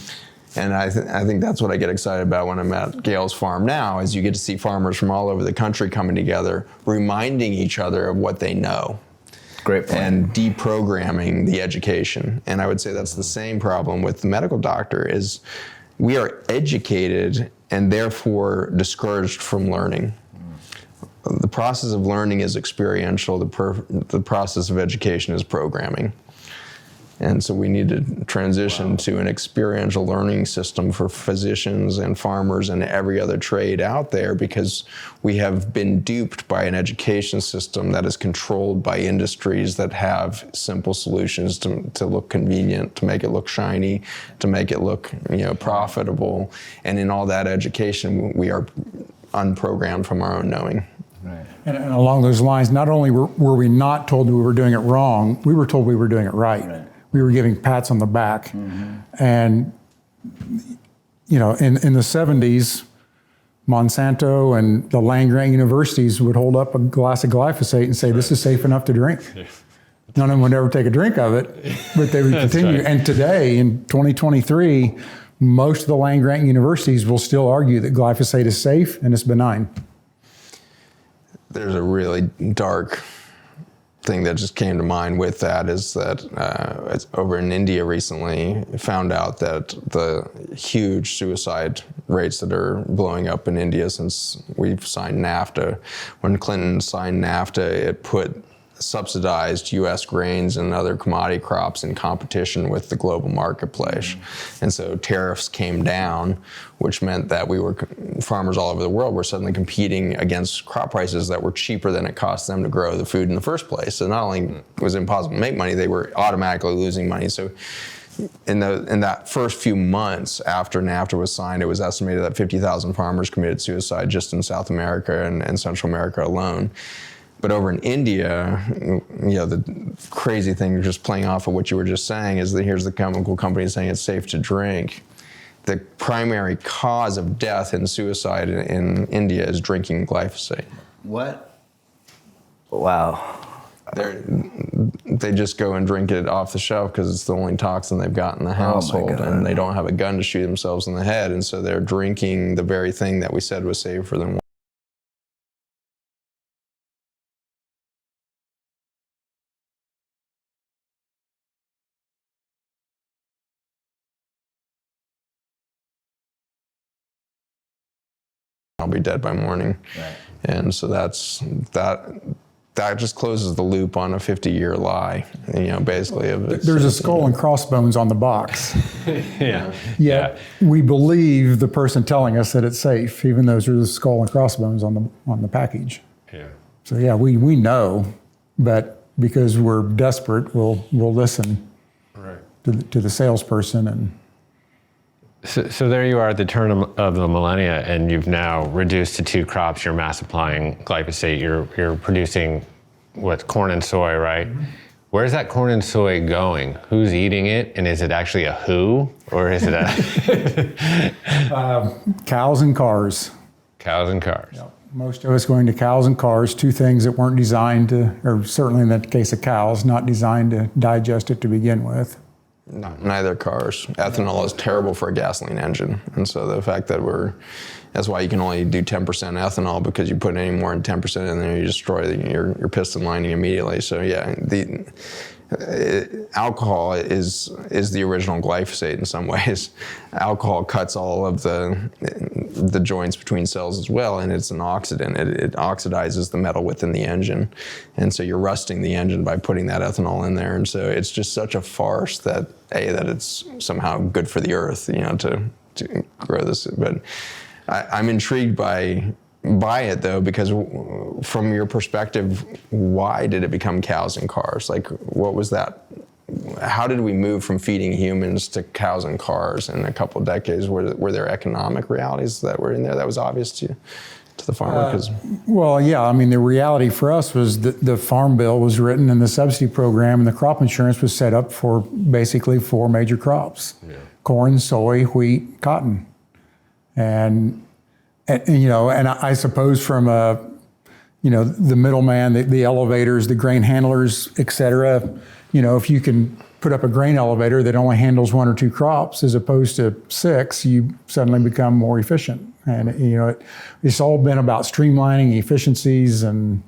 And I think that's what I get excited about when I'm at Gail's farm now, is you get to see farmers from all over the country coming together, reminding each other of what they know. Great point. And deprogramming the education. And I would say that's the same problem with the medical doctor, is we are educated and therefore discouraged from learning. The process of learning is experiential. The process of education is programming. And so we need to transition to an experiential learning system for physicians and farmers and every other trade out there, because we have been duped by an education system that is controlled by industries that have simple solutions to look convenient, to make it look shiny, to make it look, profitable. And in all that education, we are unprogrammed from our own knowing. Right. And along those lines, not only were we not told we were doing it wrong, we were told we were doing it right. We were giving pats on the back. And, in the 70s, Monsanto and the land-grant universities would hold up a glass of glyphosate and say, this is safe enough to drink. None of them would ever take a drink of it, but they would continue. Right. And today, in 2023, most of the land-grant universities will still argue that glyphosate is safe and it's benign. There's a really dark thing that just came to mind with that, is that it's over in India recently, found out that the huge suicide rates that are blowing up in India since we've signed NAFTA. When Clinton signed NAFTA, it put subsidized U.S. grains and other commodity crops in competition with the global marketplace. And so tariffs came down, which meant that farmers all over the world were suddenly competing against crop prices that were cheaper than it cost them to grow the food in the first place. So not only was it impossible to make money, they were automatically losing money. So in that first few months after NAFTA was signed, it was estimated that 50,000 farmers committed suicide just in South America and Central America alone. But over in India, the crazy thing, just playing off of what you were just saying, is that here's the chemical company saying it's safe to drink. The primary cause of death and suicide in India is drinking glyphosate. What? Wow. They just go and drink it off the shelf because it's the only toxin they've got in the household, and they don't have a gun to shoot themselves in the head, and so they're drinking the very thing that we said was safe for them. I'll be dead by morning. Right. And so that just closes the loop on a 50-year lie, basically. There's a skull and crossbones on the box. Yeah. Yet we believe the person telling us that it's safe, even though there's a skull and crossbones on the package. Yeah. So we know, but because we're desperate, we'll listen to the salesperson. And So there you are at the turn of the millennia, and you've now reduced to 2 crops. You're mass applying glyphosate. You're producing corn and soy, right? Mm-hmm. Where's that corn and soy going? Who's eating it? And is it actually a who, or is it cows and cars? Cows and cars. Yep. Most of us going to cows and cars, 2 things that weren't designed to, or certainly in the case of cows, not designed to digest it to begin with. Neither cars. Ethanol is terrible for a gasoline engine. And so the fact that that's why you can only do 10% ethanol, because you put any more than 10% in there, you destroy your piston lining immediately. So alcohol is the original glyphosate in some ways. Alcohol cuts all of the joints between cells as well, and it's an oxidant. It oxidizes the metal within the engine, and so you're rusting the engine by putting that ethanol in there. And so it's just such a farce that it's somehow good for the earth, to grow this. But I'm intrigued by it, though, because from your perspective, why did it become cows and cars? Like, what was that? How did we move from feeding humans to cows and cars in a couple of decades? Were there economic realities that were in there that was obvious to the farmer? The reality for us was that the Farm Bill was written and the subsidy program and the crop insurance was set up for basically 4 major crops: corn, soy, wheat, cotton. And I suppose from the middleman, the elevators, the grain handlers, et cetera, if you can put up a grain elevator that only handles 1 or 2 crops as opposed to 6, you suddenly become more efficient. And it's all been about streamlining efficiencies and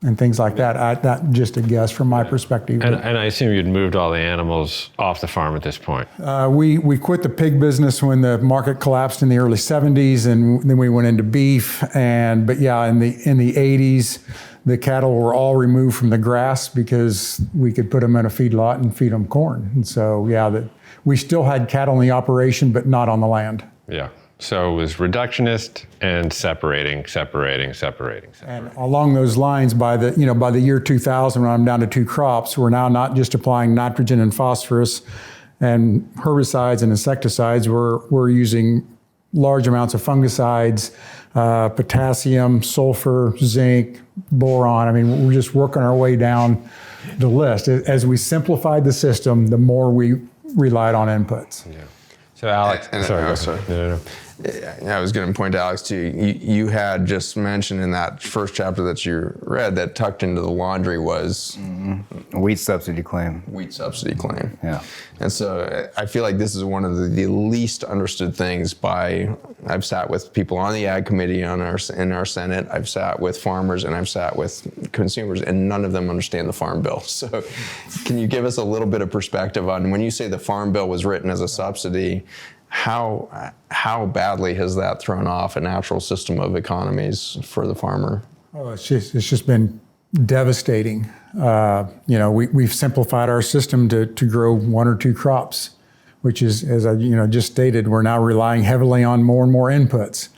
and things like that. That just a guess from my perspective. And I assume you'd moved all the animals off the farm at this point. We quit the pig business when the market collapsed in the early 70s, and then we went into beef. But yeah, in the 80s, the cattle were all removed from the grass because we could put them in a feedlot and feed them corn. And so yeah, we still had cattle in the operation, but not on the land. Yeah. So it was reductionist and separating. And along those lines, by the year 2000, when I'm down to 2 crops, we're now not just applying nitrogen and phosphorus and herbicides and insecticides. We're using large amounts of fungicides, potassium, sulfur, zinc, boron. I mean, we're just working our way down the list. As we simplified the system, the more we relied on inputs. Yeah. So Alex, sorry. No. I was going to point to Alex too. You had just mentioned in that first chapter that you read that tucked into the laundry was Wheat subsidy claim. Yeah. And so I feel like this is one of the least understood things I've sat with people on the ag committee in our Senate. I've sat with farmers and I've sat with consumers, and none of them understand the Farm Bill. So can you give us a little bit of perspective on when you say the Farm Bill was written as a subsidy, how badly has that thrown off a natural system of economies for the farmer? Oh, it's just been devastating. We've simplified our system to grow 1 or 2 crops, which is, as I just stated, we're now relying heavily on more and more inputs.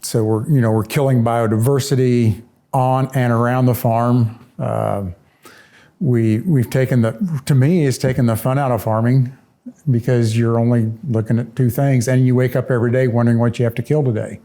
So we're killing biodiversity on and around the farm. We've taken the fun out of farming, because you're only looking at 2 things, and you wake up every day wondering what you have to kill today.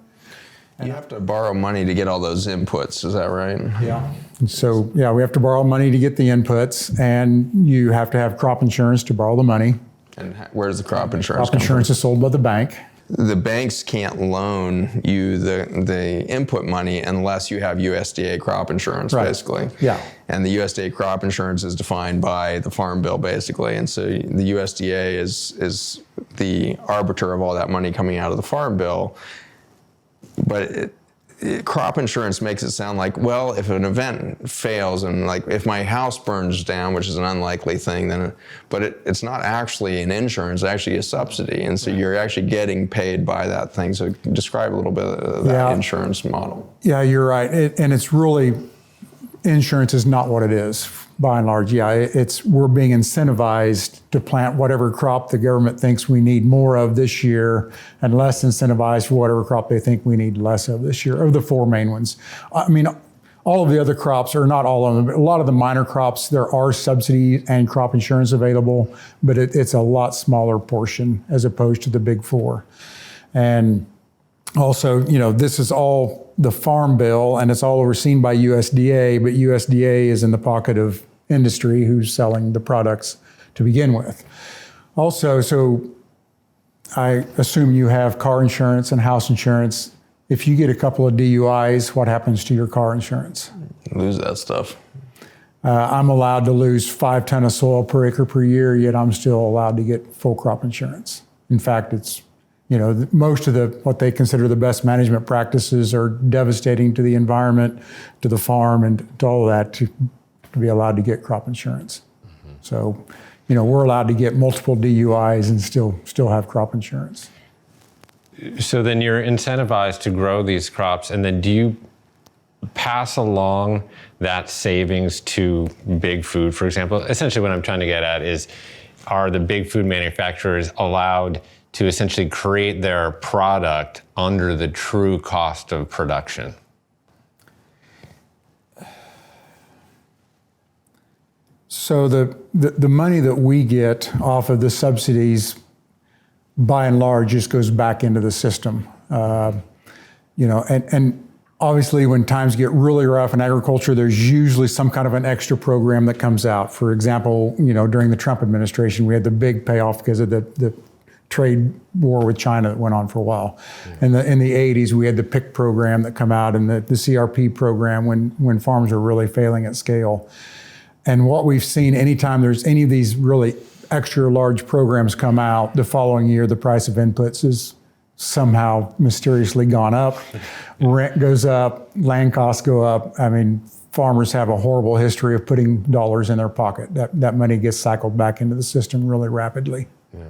You have to borrow money to get all those inputs, is that right? Yeah. So yeah, we have to borrow money to get the inputs, and you have to have crop insurance to borrow the money. And where does the crop insurance Crop insurance is sold by the bank. The banks can't loan you the input money unless you have USDA crop insurance, right. Basically. Yeah. And the USDA crop insurance is defined by the Farm Bill, basically. And so the USDA is the arbiter of all that money coming out of the Farm Bill. But crop insurance makes it sound like, well, if an event fails and like if my house burns down, which is an unlikely thing, but it's not actually an insurance, it's actually a subsidy. And so you're actually getting paid by that thing. So describe a little bit of that insurance model. Yeah, you're right. And it's really, insurance is not what it is, by and large. Yeah, we're being incentivized to plant whatever crop the government thinks we need more of this year, and less incentivized for whatever crop they think we need less of this year, of the 4 main ones. I mean, all of the other crops, or not all of them, but a lot of the minor crops, there are subsidies and crop insurance available, but it's a lot smaller portion as opposed to the big 4. And also, this is all the Farm Bill, and it's all overseen by USDA, but USDA is in the pocket of industry who's selling the products to begin with. Also, so I assume you have car insurance and house insurance. If you get a couple of DUIs, what happens to your car insurance? Lose that stuff. I'm allowed to lose 5 tons of soil per acre per year, yet I'm still allowed to get full crop insurance. In fact, it's most of what they consider the best management practices are devastating to the environment, to the farm, and to all of that to be allowed to get crop insurance. Mm-hmm. So, we're allowed to get multiple DUIs and still have crop insurance. So then you're incentivized to grow these crops, and then do you pass along that savings to big food, for example? Essentially what I'm trying to get at is, are the big food manufacturers allowed to essentially create their product under the true cost of production? So the money that we get off of the subsidies, by and large, just goes back into the system. And obviously when times get really rough in agriculture, there's usually some kind of an extra program that comes out. For example, during the Trump administration, we had the big payoff because of the trade war with China that went on for a while. In the 80s, we had the PIC program that come out, and the CRP program when farms are really failing at scale. And what we've seen, anytime there's any of these really extra large programs come out, the following year the price of inputs is somehow mysteriously gone up. Rent goes up, land costs go up. I mean, farmers have a horrible history of putting dollars in their pocket. That money gets cycled back into the system really rapidly. Yeah.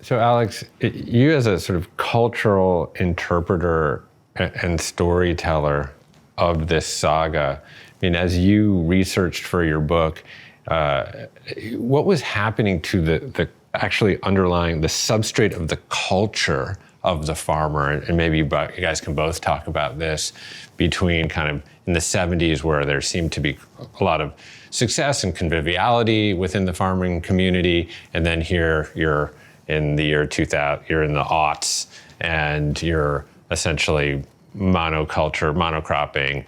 So Alex, you as a sort of cultural interpreter and storyteller of this saga, I mean, as you researched for your book, what was happening to the actually underlying the substrate of the culture of the farmer? And maybe you guys can both talk about this between kind of in the 70s, where there seemed to be a lot of success and conviviality within the farming community, and then here you're in the year 2000, you're in the aughts, and you're essentially monoculture, monocropping,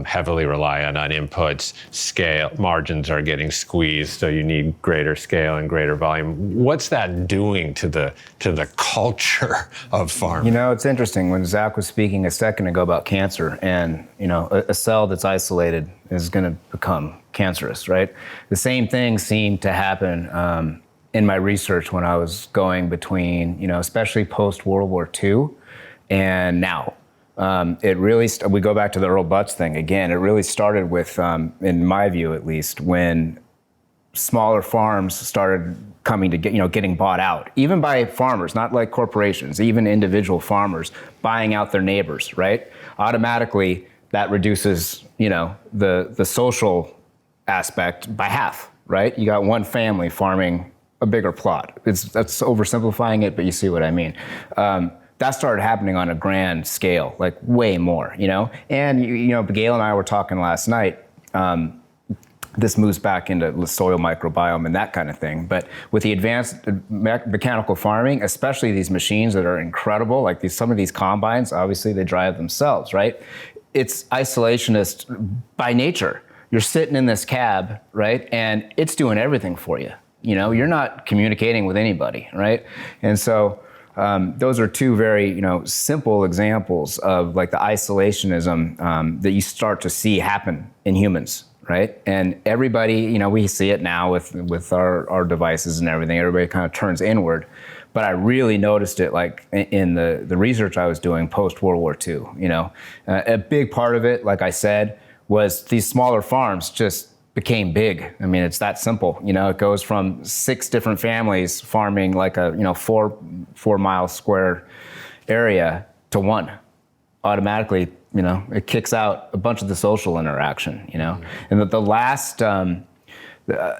heavily reliant on inputs, scale, margins are getting squeezed, so you need greater scale and greater volume. What's that doing to the culture of farming? You know, it's interesting. When Zach was speaking a second ago about cancer, and you know, a cell that's isolated is going to become cancerous, right? The same thing seemed to happen in my research when I was going between, you know, especially post World War II and now. It really, we go back to the Earl Butz thing again. It really started with, in my view at least, when smaller farms started coming to getting bought out, even by farmers, not like corporations, even individual farmers buying out their neighbors, right? Automatically, that reduces, you know, the social aspect by half, right? You got one family farming a bigger plot. That's oversimplifying it, but you see what I mean. That started happening on a grand scale, like way more, you know? And, you know, Gail and I were talking last night, this moves back into the soil microbiome and that kind of thing. But with the advanced mechanical farming, especially these machines that are incredible, like some of these combines, obviously they drive themselves, right? It's isolationist by nature. You're sitting in this cab, right? And it's doing everything for you. You know, you're not communicating with anybody, right? And so, those are two very, you know, simple examples of like the isolationism that you start to see happen in humans, right? And everybody, you know, we see it now with our devices and everything. Everybody kind of turns inward, but I really noticed it like in the research I was doing post World War II. You know, a big part of it, like I said, was these smaller farms just became big. I mean, it's that simple. You know, it goes from 6 different families farming like a, you know, 4 mile square area to 1. Automatically, you know, it kicks out a bunch of the social interaction, you know. Mm-hmm. And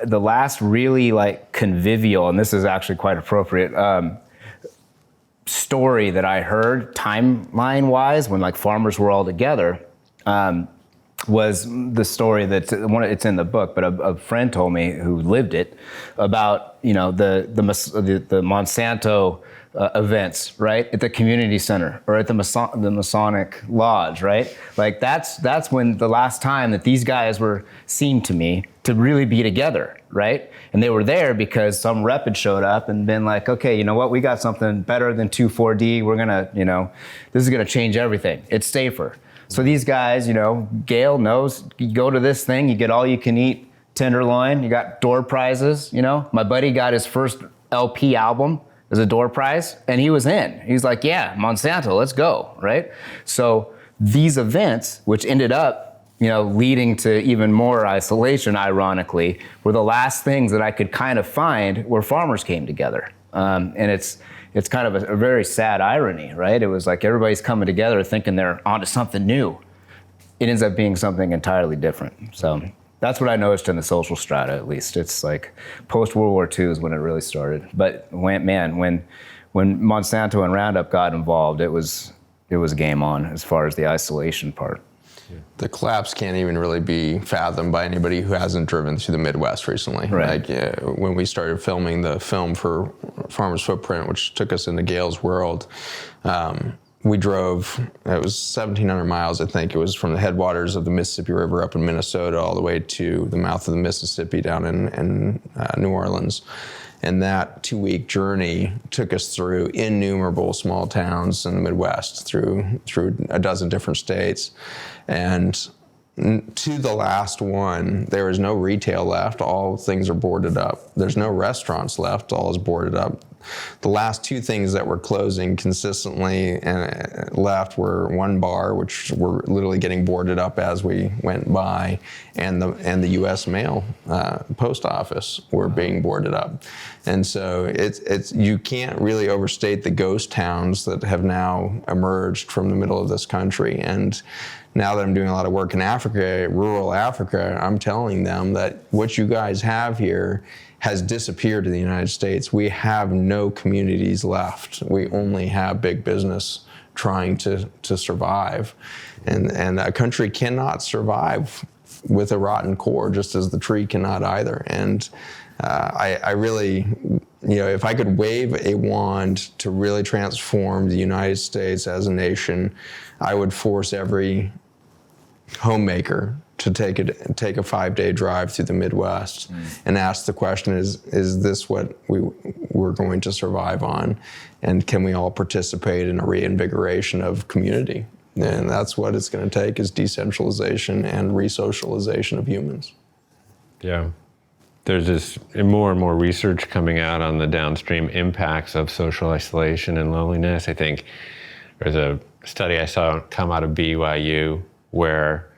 the last really like convivial, and this is actually quite appropriate, story that I heard timeline wise when like farmers were all together, was the story that it's in the book, but a friend told me who lived it about, you know, the Monsanto events, right, at the community center or at the Masonic Lodge, right? Like that's when the last time that these guys were seen to me to really be together, right? And they were there because some rep had showed up and been like, okay, you know what, we got something better than 2,4-D. We're gonna, you know, this is gonna change everything. It's safer. So these guys, you know, Gail knows, you go to this thing, you get all you can eat tenderloin, you got door prizes, you know. My buddy got his first LP album as a door prize, and he was in. He's like, yeah, Monsanto, let's go, right? So these events, which ended up, you know, leading to even more isolation, ironically, were the last things that I could kind of find where farmers came together. And it's kind of a very sad irony, right? It was like everybody's coming together thinking they're onto something new. It ends up being something entirely different. So that's what I noticed in the social strata, at least. It's like post-World War II is when it really started. But when Monsanto and Roundup got involved, it was game on as far as the isolation part. The collapse can't even really be fathomed by anybody who hasn't driven through the Midwest recently. Right. Like when we started filming the film for Farmer's Footprint, which took us into Gail's world, we drove, it was 1,700 miles, I think. It was from the headwaters of the Mississippi River up in Minnesota all the way to the mouth of the Mississippi down in New Orleans. And that 2-week journey took us through innumerable small towns in the Midwest, through a dozen different states. And to the last one, there is no retail left. All things are boarded up. There's no restaurants left. All is boarded up. The last two things that were closing consistently and left were one bar, which were literally getting boarded up as we went by, and the U.S. mail post office were being boarded up. And so it's you can't really overstate the ghost towns that have now emerged from the middle of this country. And now that I'm doing a lot of work in Africa, rural Africa, I'm telling them that what you guys have here has disappeared in the United States. We have no communities left. We only have big business trying to survive. And a country cannot survive with a rotten core, just as the tree cannot either. And I really, if I could wave a wand to really transform the United States as a nation, I would force every homemaker to take a 5-day drive through the Midwest and ask the question, is this what we're going to survive on? And can we all participate in a reinvigoration of community? And that's what it's going to take, is decentralization and resocialization of humans. Yeah. There's this more and more research coming out on the downstream impacts of social isolation and loneliness. I think there's a study I saw come out of BYU where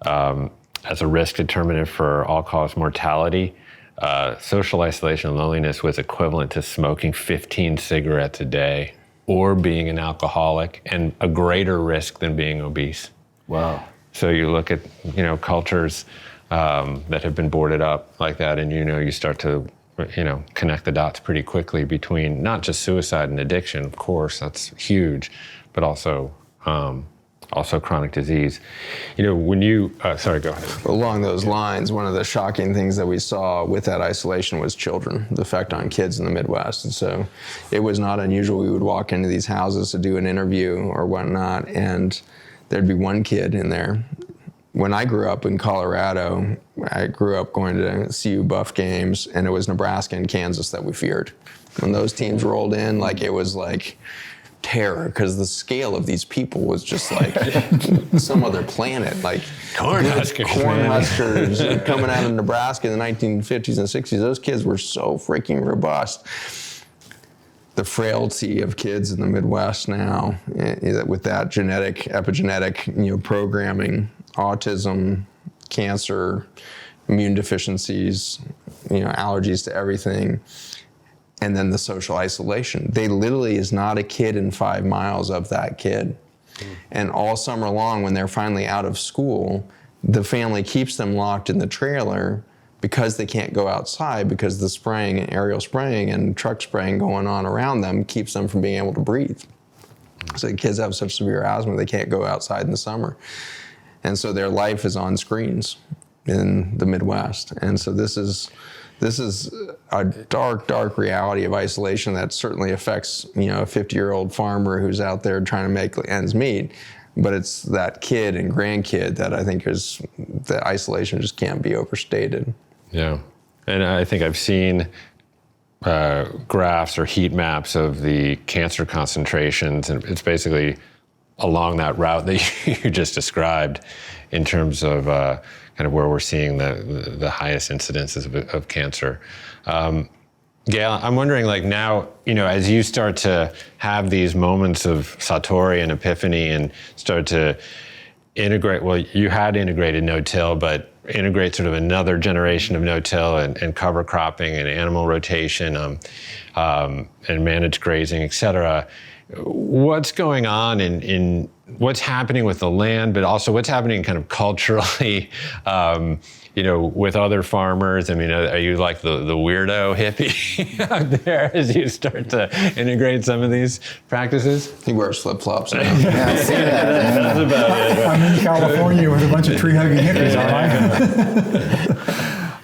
as a risk determinant for all-cause mortality, social isolation and loneliness was equivalent to smoking 15 cigarettes a day or being an alcoholic, and a greater risk than being obese. Wow. So you look at, cultures that have been boarded up like that, and you start to, connect the dots pretty quickly between not just suicide and addiction, of course, that's huge, but also chronic disease. When you, sorry, go ahead. Along those lines, one of the shocking things that we saw with that isolation was children, the effect on kids in the Midwest. And so it was not unusual. We would walk into these houses to do an interview or whatnot, and there'd be one kid in there. When I grew up in Colorado, I grew up going to CU Buff games, and it was Nebraska and Kansas that we feared. When those teams rolled in, it was like terror, because the scale of these people was just like some other planet. Like Cornhuskers coming out of Nebraska in the 1950s and 60s. Those kids were so freaking robust. The frailty of kids in the Midwest now, with that epigenetic, programming, autism, cancer, immune deficiencies, allergies to everything. And then the social isolation. They literally is not a kid in 5 miles of that kid. And all summer long, when they're finally out of school, the family keeps them locked in the trailer because they can't go outside, because the spraying and aerial spraying and truck spraying going on around them keeps them from being able to breathe. So the kids have such severe asthma, they can't go outside in the summer. And so their life is on screens in the Midwest. And so this is a dark, dark reality of isolation that certainly affects, a 50-year-old farmer who's out there trying to make ends meet. But it's that kid and grandkid that I think the isolation just can't be overstated. Yeah. And I think I've seen graphs or heat maps of the cancer concentrations, and it's basically along that route that you just described in terms of kind of where we're seeing the highest incidences of cancer. Gail, I'm wondering, now, as you start to have these moments of satori and epiphany and start to integrate, well, you had integrated no-till, but integrate sort of another generation of no-till and cover cropping and animal rotation and managed grazing, et cetera. What's going on in what's happening with the land, but also what's happening kind of culturally, with other farmers? I mean, are you like the weirdo hippie out there as you start to integrate some of these practices? He wears flip-flops now. Yeah, I see that. That's about it. I'm in California with a bunch of tree-hugging hippies, aren't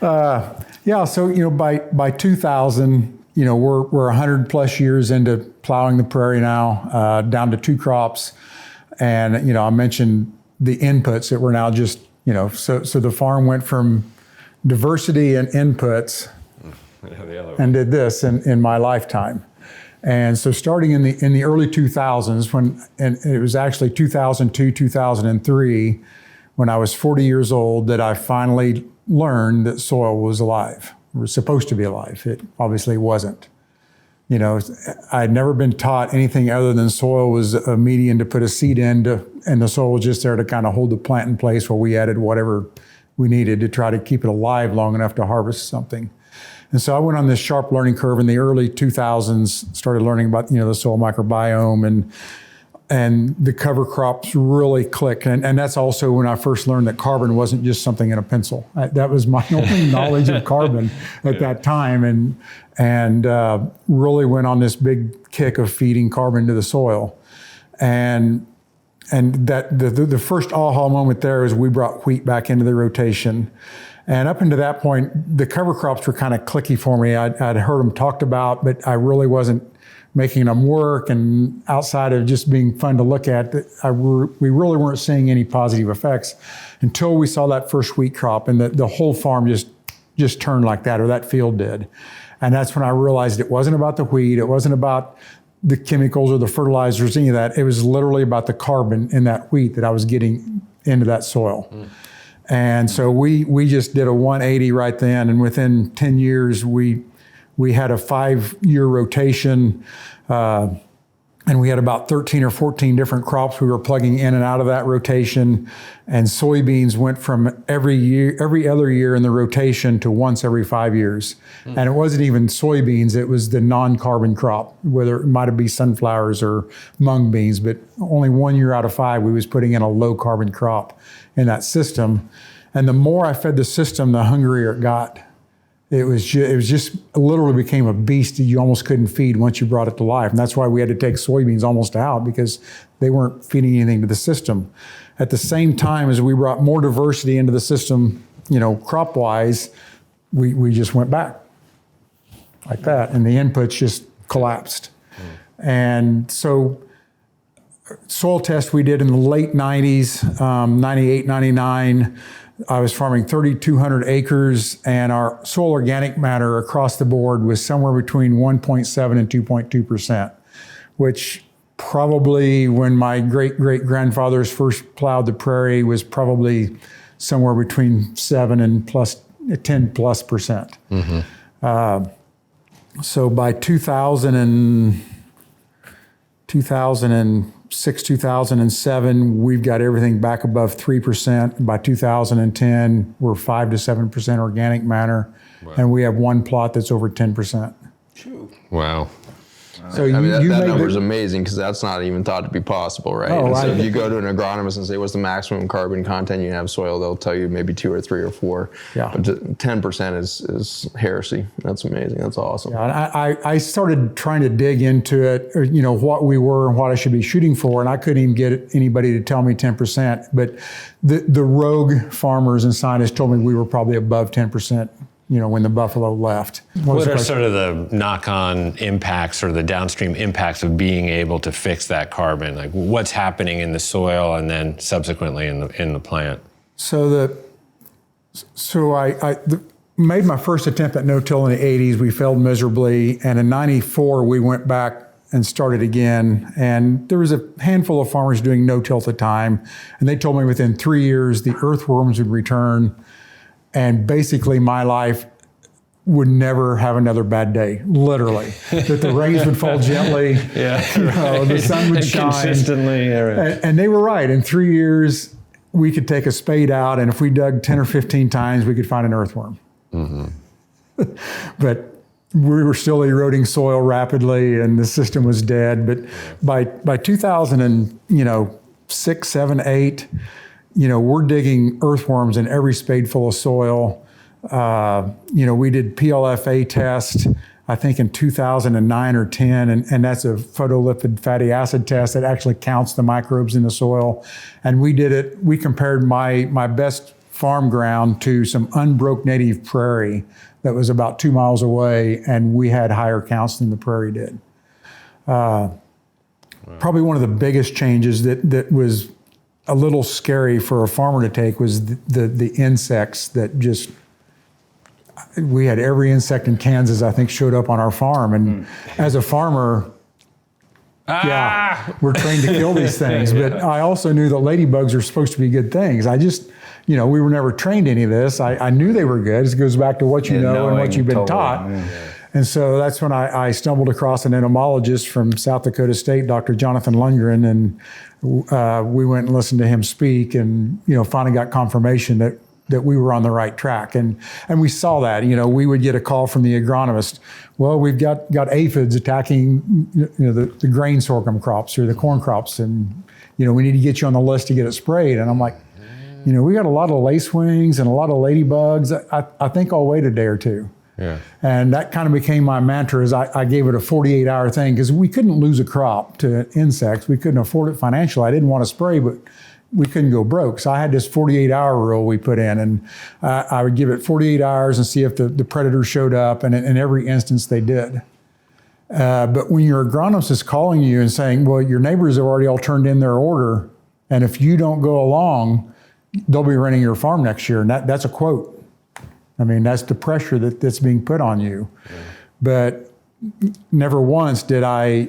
I? So, by 2000, we're 100 plus years into plowing the prairie now, down to 2 crops. And, I mentioned the inputs that we're now just, so the farm went from diversity and inputs and did this in my lifetime. And so starting in the early 2000s, and it was actually 2002, 2003, when I was 40 years old, that I finally learned that soil was alive. It was supposed to be alive. It obviously wasn't. You know, I had never been taught anything other than soil was a medium to put a seed in, and the soil was just there to kind of hold the plant in place while we added whatever we needed to try to keep it alive long enough to harvest something. And so I went on this sharp learning curve in the early 2000s, started learning about, the soil microbiome, and the cover crops really clicked. And that's also when I first learned that carbon wasn't just something in a pencil. That was my only knowledge of carbon at that time, and really went on this big kick of feeding carbon to the soil. And that the first aha moment there is we brought wheat back into the rotation. And up until that point, the cover crops were kind of clicky for me. I'd heard them talked about, but I really wasn't making them work. And outside of just being fun to look at, we really weren't seeing any positive effects until we saw that first wheat crop, and the whole farm just turned like that, or that field did. And that's when I realized it wasn't about the wheat, it wasn't about the chemicals or the fertilizers, any of that. It was literally about the carbon in that wheat that I was getting into that soil. And so we just did a 180 right then, and within 10 years we had a 5-year rotation, and we had about 13 or 14 different crops we were plugging in and out of that rotation. And soybeans went from every other year in the rotation to once every 5 years. And it wasn't even soybeans, it was the non-carbon crop, whether it might be sunflowers or mung beans, but only 1 year out of 5 we was putting in a low carbon crop in that system. And the more I fed the system, the hungrier it got. It was just literally became a beast that you almost couldn't feed once you brought it to life. And that's why we had to take soybeans almost out, because they weren't feeding anything to the system. At the same time as we brought more diversity into the system, crop-wise, we just went back like that. And the inputs just collapsed. And so soil test we did in the late 90s, 98, 99, I was farming 3,200 acres, and our soil organic matter across the board was somewhere between 1.7 and 2.2%, which probably when my great-great-grandfathers first plowed the prairie was probably somewhere between 7 and 10+%. So by 2006, 2007, we've got everything back above 3%. By 2010, we're 5 to 7% organic matter, and we have one plot that's over 10%. Wow. So that number is amazing, because that's not even thought to be possible, right? Oh, so if you go to an agronomist and say, what's the maximum carbon content you have soil, they'll tell you maybe 2 or 3 or 4. Yeah. But 10% is heresy. That's amazing. That's awesome. Yeah, I started trying to dig into it, or, what we were and what I should be shooting for, and I couldn't even get anybody to tell me 10%. But the rogue farmers and scientists told me we were probably above 10%. When the buffalo left. What are sort of the knock-on impacts or the downstream impacts of being able to fix that carbon? Like what's happening in the soil and then subsequently in the plant? So I made my first attempt at no-till in the 80s. We failed miserably, and in 94 we went back and started again. And there was a handful of farmers doing no-till at the time, and they told me within 3 years the earthworms would return. And basically my life would never have another bad day, literally. That the rains would fall gently, the sun would shine. Consistently. And they were right. In 3 years, we could take a spade out, and if we dug 10 or 15 times, we could find an earthworm. But we were still eroding soil rapidly, and the system was dead. But by 2006, 7, 8, we're digging earthworms in every spadeful of soil. We did PLFA test, I think in 2009 or 10, and that's a photolipid fatty acid test that actually counts the microbes in the soil. And we compared my best farm ground to some unbroke native prairie that was about 2 miles away, and we had higher counts than the prairie did. Probably one of the biggest changes that was a little scary for a farmer to take was the insects that just, we had every insect in Kansas, I think, showed up on our farm. And as a farmer, we're trained to kill these things. But I also knew that ladybugs are supposed to be good things. I just, we were never trained any of this. I knew they were good. It goes back to what you know and what you've been taught. And so that's when I stumbled across an entomologist from South Dakota State, Dr. Jonathan Lundgren, and we went and listened to him speak, and finally got confirmation that we were on the right track. And we saw that. We would get a call from the agronomist. Well, we've got aphids attacking the grain sorghum crops or the corn crops, and we need to get you on the list to get it sprayed. And I'm like, we got a lot of lacewings and a lot of ladybugs. I think I'll wait a day or two. Yeah. And that kind of became my mantra. Is I gave it a 48-hour thing, because we couldn't lose a crop to insects. We couldn't afford it financially. I didn't want to spray, but we couldn't go broke. So I had this 48-hour rule we put in, and I would give it 48 hours and see if the predators showed up, and in every instance they did. But when your agronomist is calling you and saying, well, your neighbors have already all turned in their order, and if you don't go along, they'll be renting your farm next year. And that's a quote. I mean, that's the pressure that's being put on you. Yeah. But never once did I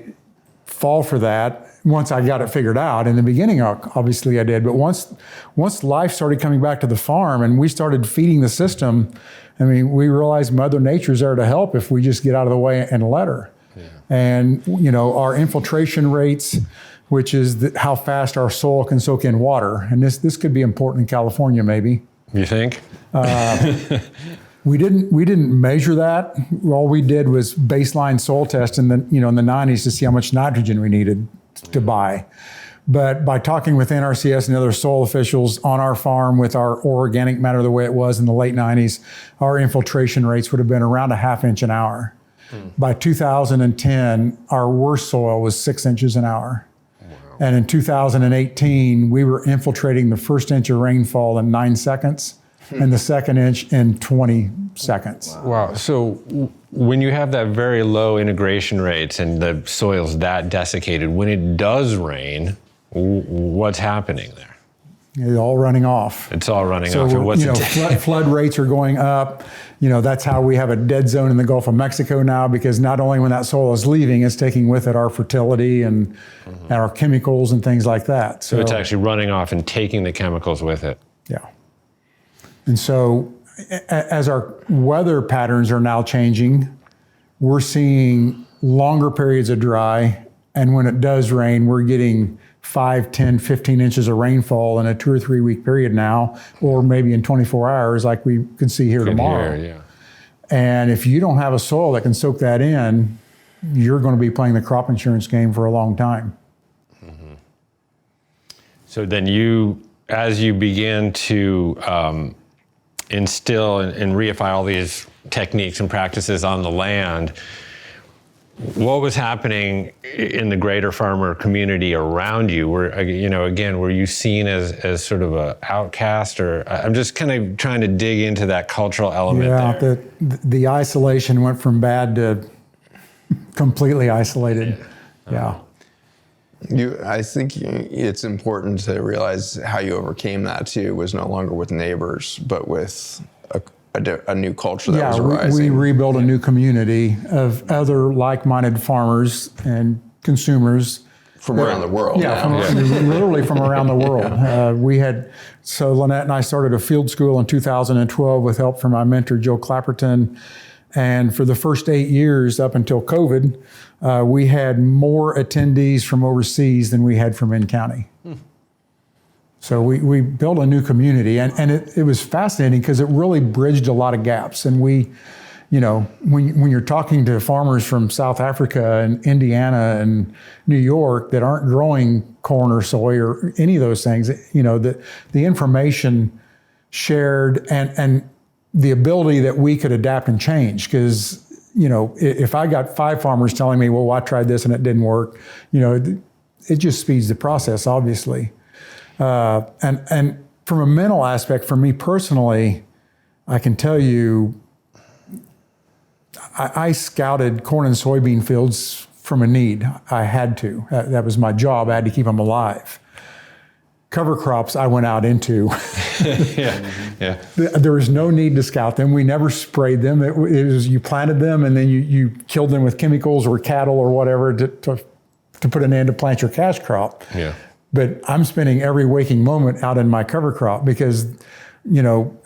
fall for that. Once I got it figured out. In the beginning, obviously I did. But once life started coming back to the farm and we started feeding the system, I mean, we realized Mother Nature's there to help if we just get out of the way and let her. Yeah. And, our infiltration rates, which is how fast our soil can soak in water. And this could be important in California, maybe. You think? We didn't measure that. All we did was baseline soil test in the 90s to see how much nitrogen we needed to buy. But by talking with NRCS and other soil officials on our farm with our organic matter the way it was in the late 90s, our infiltration rates would have been around a ½ inch an hour. By 2010, our worst soil was 6 inches an hour. And in 2018, we were infiltrating the first inch of rainfall in 9 seconds and the second inch in 20 seconds. Wow. So when you have that very low integration rates and the soil's that desiccated, when it does rain, what's happening there? It's all running off. It's all running off. And what's flood rates are going up. That's how we have a dead zone in the Gulf of Mexico now, because not only when that soil is leaving, it's taking with it our fertility and our chemicals and things like that. So it's actually running off and taking the chemicals with it. Yeah. And so as our weather patterns are now changing, we're seeing longer periods of dry. And when it does rain, we're getting 5, 10, 15 inches of rainfall in a 2 or 3 week period now, or maybe in 24 hours like we could see here tomorrow. Yeah. And if you don't have a soil that can soak that in, you're going to be playing the crop insurance game for a long time. Mm-hmm. So then as you begin to instill and reify all these techniques and practices on the land, what was happening in the greater farmer community around you? Were you seen as sort of an outcast, or I'm just kind of trying to dig into that cultural element there. The isolation went from bad to completely isolated. Yeah. I think it's important to realize how you overcame that too. Was no longer with neighbors, but with a new culture that was arising. We rebuilt a new community of other like-minded farmers and consumers from around the world. Literally from around the world. So Lynette and I started a field school in 2012 with help from my mentor, Joe Clapperton. And for the first 8 years up until COVID, we had more attendees from overseas than we had from in-county. So we built a new community, and it was fascinating because it really bridged a lot of gaps. And when you're talking to farmers from South Africa and Indiana and New York that aren't growing corn or soy or any of those things, the information shared and the ability that we could adapt and change. Because, if I got 5 farmers telling me, well, I tried this and it didn't work, it just speeds the process, obviously. And from a mental aspect, for me personally, I can tell you, I scouted corn and soybean fields from a need. I had to. That was my job. I had to keep them alive. Cover crops I went out into. Yeah. There was no need to scout them. We never sprayed them. It was you planted them and then you killed them with chemicals or cattle or whatever to put an end to plant your cash crop. Yeah. But I'm spending every waking moment out in my cover crop because,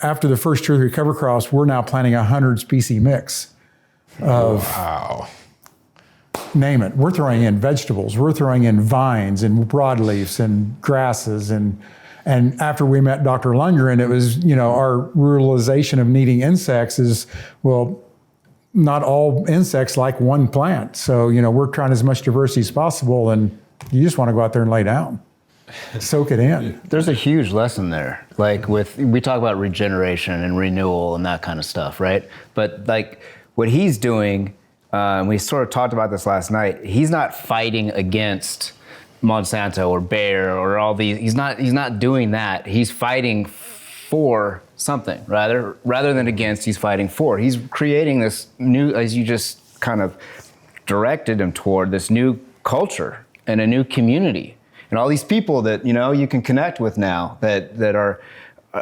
after the first 2 or 3 cover crops, we're now planting a 100 species mix. Wow. Name it. We're throwing in vegetables. We're throwing in vines and broadleafs and grasses. And after we met Dr. Lundgren, it was, our realization of needing insects is, well, not all insects like one plant. So, we're trying as much diversity as possible, and you just want to go out there and lay down. Soak it in. There's a huge lesson there. Like we talk about regeneration and renewal and that kind of stuff, right? But like what he's doing, we sort of talked about this last night. He's not fighting against Monsanto or Bayer or all these. He's not doing that. He's fighting for something rather than against. He's fighting for. He's creating this new, as you just kind of directed him toward, this new culture and a new community. And all these people that, you can connect with now that are,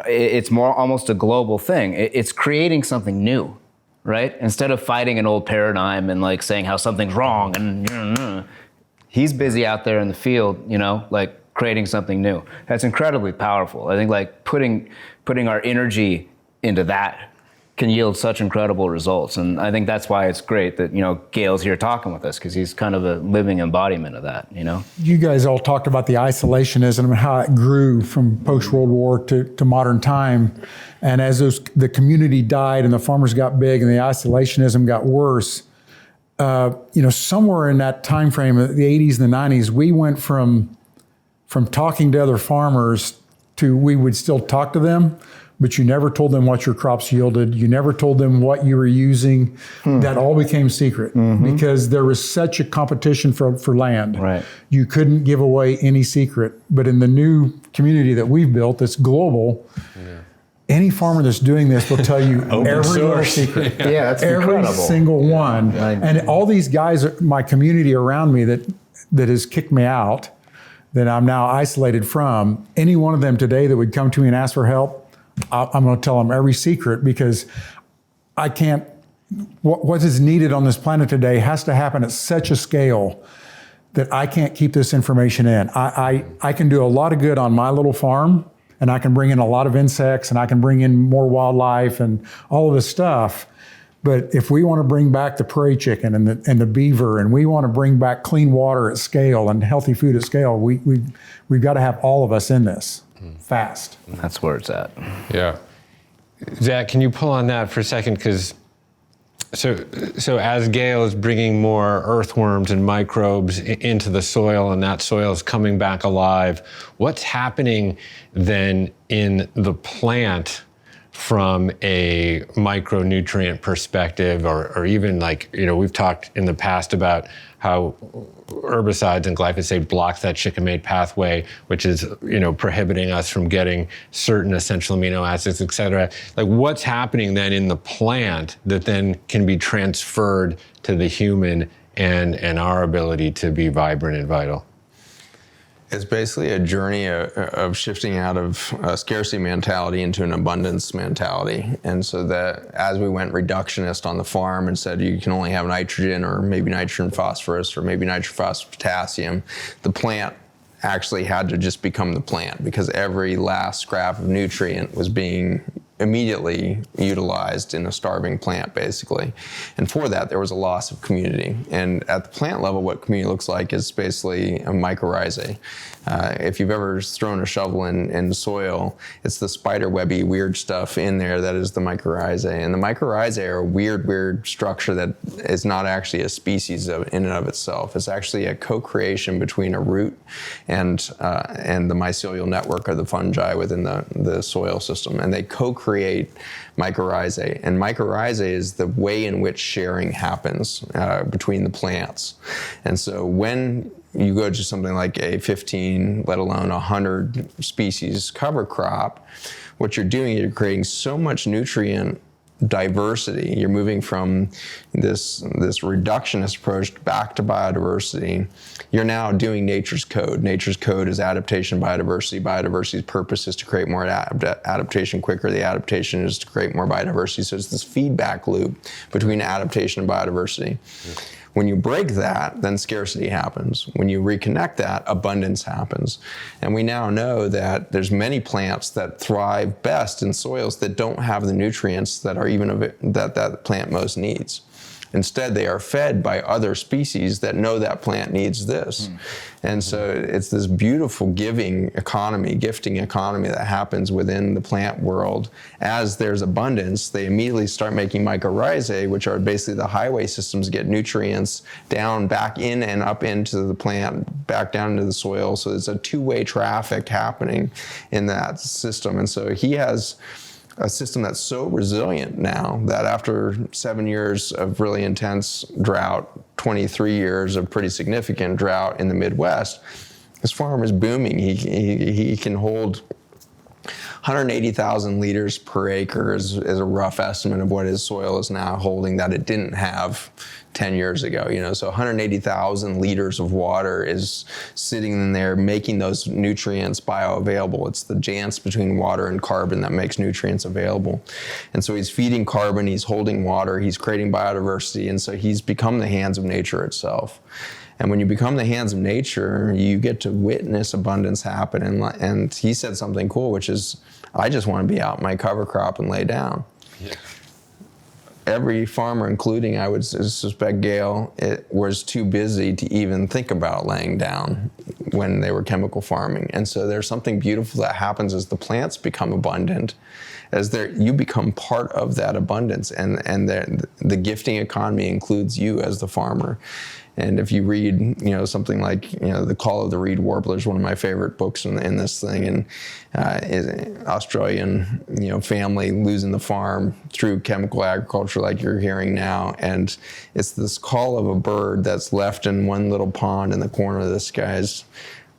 it's more almost a global thing. It's creating something new, right? Instead of fighting an old paradigm and like saying how something's wrong and he's busy out there in the field, like creating something new. That's incredibly powerful. I think like putting our energy into that can yield such incredible results. And I think that's why it's great that, Gail's here talking with us, because he's kind of a living embodiment of that, You guys all talked about the isolationism and how it grew from post-World War to modern time. And as the community died and the farmers got big and the isolationism got worse, somewhere in that time frame of the 80s and the 90s, we went from talking to other farmers to we would still talk to them, but you never told them what your crops yielded. You never told them what you were using. That all became secret because there was such a competition for land. Right. You couldn't give away any secret. But in the new community that we've built that's global, any farmer that's doing this will tell you every little secret. Yeah, that's every incredible. single one. Right. And all these guys, my community around me that has kicked me out, that I'm now isolated from, any one of them today that would come to me and ask for help, I'm going to tell them every secret, because I can't, what is needed on this planet today has to happen at such a scale that I can't keep this information in. I can do a lot of good on my little farm, and I can bring in a lot of insects, and I can bring in more wildlife and all of this stuff. But if we want to bring back the prairie chicken and the beaver, and we want to bring back clean water at scale and healthy food at scale, we've got to have all of us in this fast. That's where it's at. Yeah. Zach, can you pull on that for a second? Because so as Gail is bringing more earthworms and microbes into the soil, and that soil is coming back alive, what's happening then in the plant from a micronutrient perspective, or even like, we've talked in the past about how herbicides and glyphosate blocks that shikimate pathway, which is, prohibiting us from getting certain essential amino acids, et cetera. Like, what's happening then in the plant that then can be transferred to the human and our ability to be vibrant and vital? It's basically a journey of shifting out of a scarcity mentality into an abundance mentality. And so that as we went reductionist on the farm and said you can only have nitrogen or maybe nitrogen phosphorus or maybe nitrogen phosphorus potassium, the plant actually had to just become the plant, because every last scrap of nutrient was being immediately utilized in a starving plant, basically. And for that, there was a loss of community. And at the plant level, what community looks like is basically a mycorrhizae. If you've ever thrown a shovel in soil, it's the spider-webby weird stuff in there that is the mycorrhizae. And the mycorrhizae are a weird structure that is not actually a species in and of itself. It's actually a co-creation between a root and the mycelial network of the fungi within the soil system. And they co-create mycorrhizae. And mycorrhizae is the way in which sharing happens between the plants. And so when you go to something like a 15, let alone 100 species cover crop, what you're doing, you're creating so much nutrient diversity. You're moving from this reductionist approach back to biodiversity. You're now doing nature's code. Nature's code is adaptation, biodiversity. Biodiversity's purpose is to create more adaptation quicker. The adaptation is to create more biodiversity. So it's this feedback loop between adaptation and biodiversity. When you break that, then scarcity happens. When you reconnect that, abundance happens. And we now know that there's many plants that thrive best in soils that don't have the nutrients that are even that plant most needs. Instead, they are fed by other species that know that plant needs this. And so it's this beautiful gifting economy that happens within the plant world. As there's abundance, they immediately start making mycorrhizae, which are basically the highway systems to get nutrients down, back in and up into the plant, back down into the soil. So there's a two-way traffic happening in that system. And so he has a system that's so resilient now that after 7 years of really intense drought, 23 years of pretty significant drought in the Midwest, this farm is booming. He can hold 180,000 liters per acre is a rough estimate of what his soil is now holding that it didn't have 10 years ago, so 180,000 liters of water is sitting in there making those nutrients bioavailable. It's the dance between water and carbon that makes nutrients available. And so he's feeding carbon, he's holding water, he's creating biodiversity, and so he's become the hands of nature itself. And when you become the hands of nature, you get to witness abundance happen. And he said something cool, which is, I just want to be out in my cover crop and lay down. Yeah. Every farmer, including I would suspect Gail, was too busy to even think about laying down when they were chemical farming. And so there's something beautiful that happens as the plants become abundant, as you become part of that abundance. And the gifting economy includes you as the farmer. And if you read, something like, The Call of the Reed Warbler is one of my favorite books in this thing, and Australian, family losing the farm through chemical agriculture like you're hearing now. And it's this call of a bird that's left in one little pond in the corner of this guy's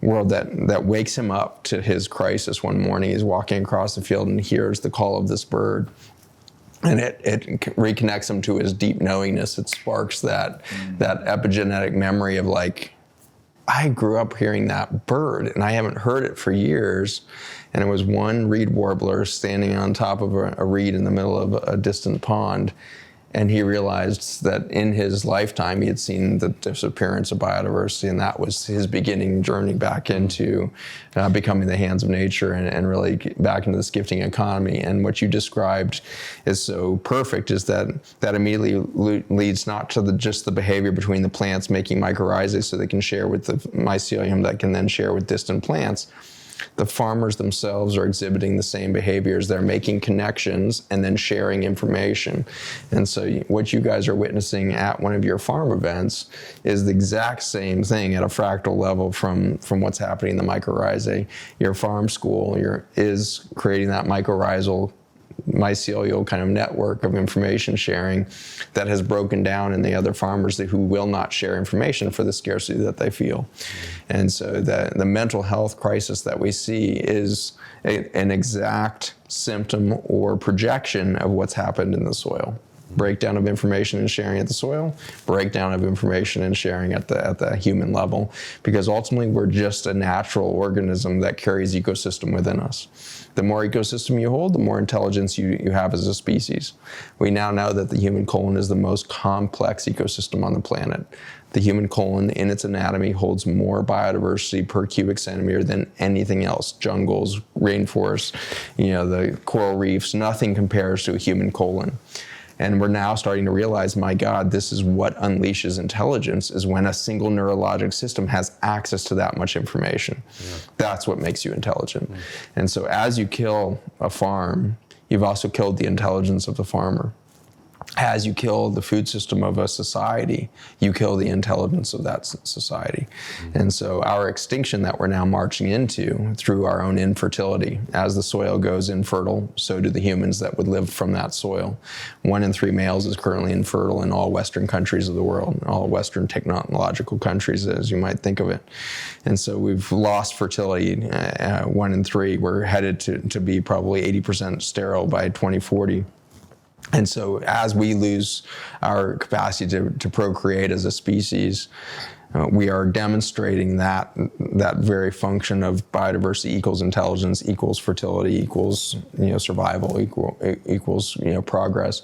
world that wakes him up to his crisis one morning. He's walking across the field and hears the call of this bird. And it reconnects him to his deep knowingness. It sparks that epigenetic memory of like, I grew up hearing that bird and I haven't heard it for years. And it was one reed warbler standing on top of a reed in the middle of a distant pond. And he realized that in his lifetime, he had seen the disappearance of biodiversity, and that was his beginning journey back into becoming the hands of nature and really back into this gifting economy. And what you described is so perfect, is that immediately leads not to just the behavior between the plants making mycorrhizae so they can share with the mycelium that can then share with distant plants. The farmers themselves are exhibiting the same behaviors. They're making connections and then sharing information. And so what you guys are witnessing at one of your farm events is the exact same thing at a fractal level from what's happening in the mycorrhizae. Your farm school is creating that mycorrhizal mycelial kind of network of information sharing that has broken down in the other farmers who will not share information for the scarcity that they feel. And so the mental health crisis that we see is an exact symptom or projection of what's happened in the soil. Breakdown of information and sharing at the soil, breakdown of information and sharing at the human level, because ultimately we're just a natural organism that carries ecosystem within us. The more ecosystem you hold, the more intelligence you have as a species. We now know that the human colon is the most complex ecosystem on the planet. The human colon in its anatomy holds more biodiversity per cubic centimeter than anything else. Jungles, rainforests, the coral reefs, nothing compares to a human colon. And we're now starting to realize, my God, this is what unleashes intelligence, is when a single neurologic system has access to that much information. Yeah. That's what makes you intelligent. Mm. And so as you kill a farm, you've also killed the intelligence of the farmer. As you kill the food system of a society, you kill the intelligence of that society. Mm-hmm. And so our extinction that we're now marching into through our own infertility, as the soil goes infertile, so do the humans that would live from that soil. 1 in 3 males is currently infertile in all Western countries of the world, all Western technological countries, as you might think of it. And so we've lost fertility, 1 in 3. We're headed to be probably 80% sterile by 2040. And so as we lose our capacity to procreate as a species, we are demonstrating that very function of biodiversity equals intelligence, equals fertility, equals survival, equals progress.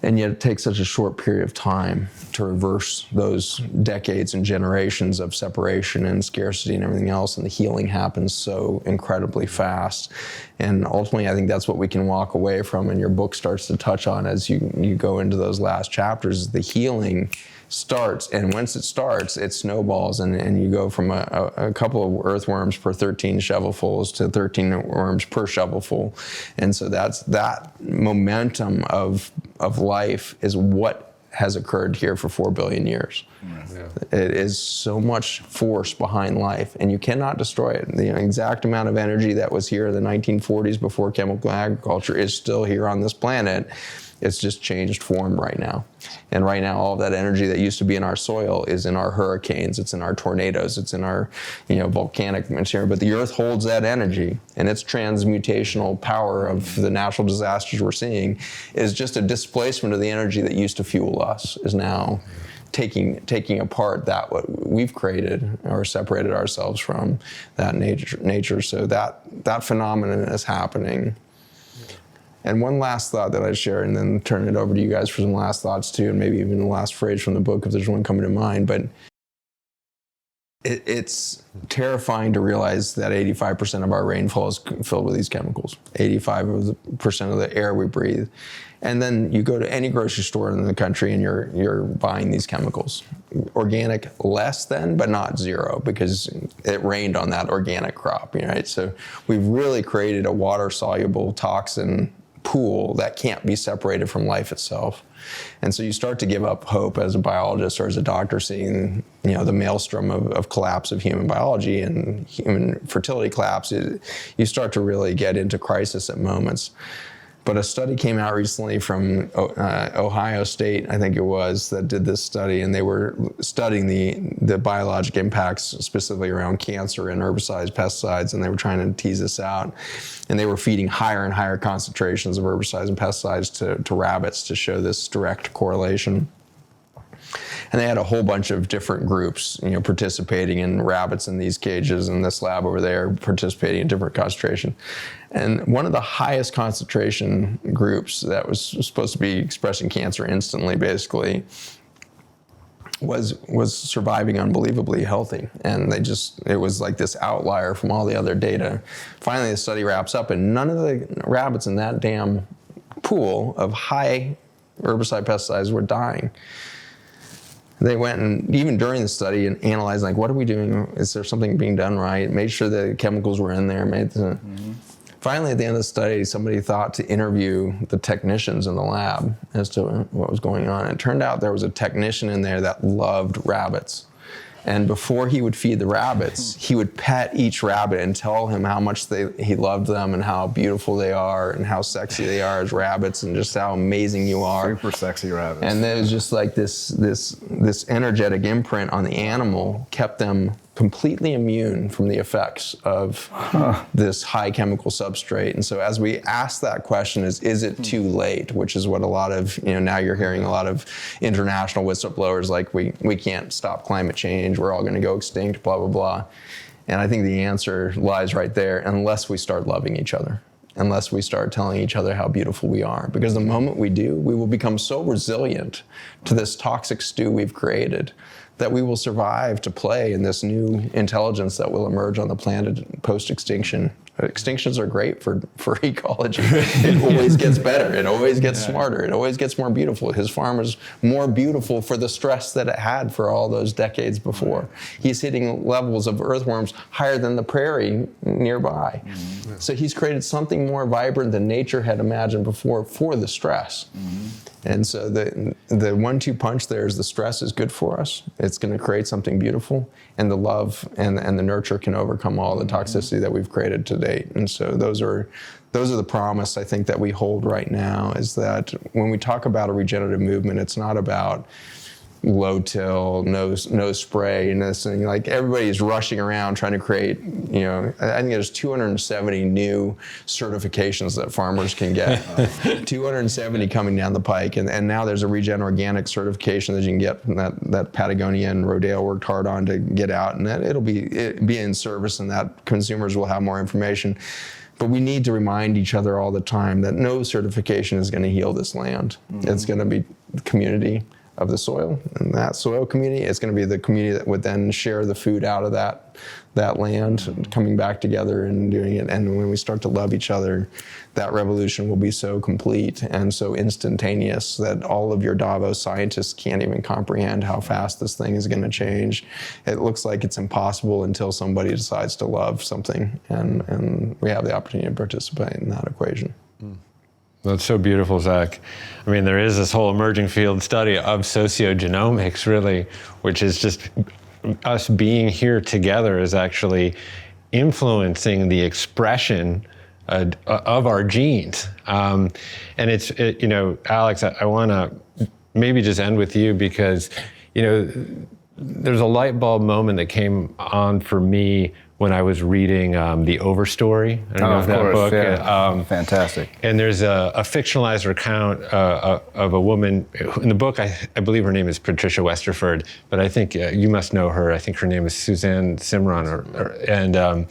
And yet it takes such a short period of time to reverse those decades and generations of separation and scarcity and everything else, and the healing happens so incredibly fast. And ultimately, I think that's what we can walk away from, and your book starts to touch on as you go into those last chapters. The healing starts, and once it starts, it snowballs, and you go from a couple of earthworms per 13 shovelfuls to 13 worms per shovelful. And so that momentum of life is what has occurred here for 4 billion years. Yeah. It is so much force behind life, and you cannot destroy it. The exact amount of energy that was here in the 1940s before chemical agriculture is still here on this planet. It's just changed form right now. And right now, all of that energy that used to be in our soil is in our hurricanes, it's in our tornadoes, it's in our volcanic material. But the earth holds that energy, and its transmutational power of the natural disasters we're seeing is just a displacement of the energy that used to fuel us, is now taking apart that what we've created or separated ourselves from that nature. So that phenomenon is happening. And one last thought that I'd share, and then turn it over to you guys for some last thoughts too, and maybe even the last phrase from the book if there's one coming to mind. But it's terrifying to realize that 85% of our rainfall is filled with these chemicals, 85% of the air we breathe. And then you go to any grocery store in the country and you're buying these chemicals. Organic less than, but not zero, because it rained on that organic crop, right? So we've really created a water-soluble toxin pool that can't be separated from life itself. And so you start to give up hope as a biologist or as a doctor, seeing the maelstrom of collapse of human biology and human fertility collapse. You start to really get into crisis at moments. But a study came out recently from Ohio State, I think it was, that did this study, and they were studying the biologic impacts specifically around cancer and herbicides, pesticides, and they were trying to tease this out. And they were feeding higher and higher concentrations of herbicides and pesticides to rabbits to show this direct correlation. And they had a whole bunch of different groups, participating, in rabbits in these cages, and this lab over there participating in different concentration. And one of the highest concentration groups that was supposed to be expressing cancer instantly, basically, was surviving unbelievably healthy. And it was like this outlier from all the other data. Finally, the study wraps up, and none of the rabbits in that damn pool of high herbicide pesticides were dying. They went and, even during the study, and analyzed, like, what are we doing? Is there something being done right? Made sure the chemicals were in there. Finally, at the end of the study, somebody thought to interview the technicians in the lab as to what was going on. It turned out there was a technician in there that loved rabbits. And before he would feed the rabbits, he would pet each rabbit and tell him how much he loved them and how beautiful they are and how sexy they are as rabbits and just how amazing you are. Super sexy rabbits. And there was just like this energetic imprint on the animal kept them completely immune from the effects of this high chemical substrate. And so as we ask that question, is it too late? Which is what a lot of, now you're hearing a lot of international whistleblowers like, we can't stop climate change, we're all gonna go extinct, blah, blah, blah. And I think the answer lies right there, unless we start loving each other, unless we start telling each other how beautiful we are. Because the moment we do, we will become so resilient to this toxic stew we've created that we will survive to play in this new intelligence that will emerge on the planet post-extinction. Extinctions are great for ecology. It always gets better. It always gets smarter. It always gets more beautiful. His farm is more beautiful for the stress that it had for all those decades before. He's hitting levels of earthworms higher than the prairie nearby. Mm-hmm. So he's created something more vibrant than nature had imagined before for the stress. Mm-hmm. And so the 1-2 punch there is the stress is good for us. It's going to create something beautiful, and the love and the nurture can overcome all the toxicity that we've created to date. And so those are the promise I think that we hold right now, is that when we talk about a regenerative movement, it's not about low till, no spray, and this thing. Like, everybody's rushing around trying to create, I think there's 270 new certifications that farmers can get. 270 coming down the pike, and now there's a Regen Organic certification that you can get from that Patagonia and Rodale worked hard on to get out, and that it'll be in service, and that consumers will have more information. But we need to remind each other all the time that no certification is going to heal this land. Mm-hmm. It's going to be the community of the soil, and that soil community is going to be the community that would then share the food out of that land, and coming back together and doing it. And when we start to love each other, that revolution will be so complete and so instantaneous that all of your Davos scientists can't even comprehend how fast this thing is going to change. It looks like it's impossible until somebody decides to love something, and we have the opportunity to participate in that equation. That's so beautiful, Zach. I mean, there is this whole emerging field study of sociogenomics, really, which is just us being here together is actually influencing the expression of our genes. And it's, you know, Alex, I want to maybe just end with you because, you know, there's a light bulb moment that came on for me when I was reading The Overstory. I don't know if that book. Yeah. Fantastic. And there's a fictionalized account of a woman. In the book, I believe her name is Patricia Westerford, but I think you must know her. I think her name is Suzanne Simron. And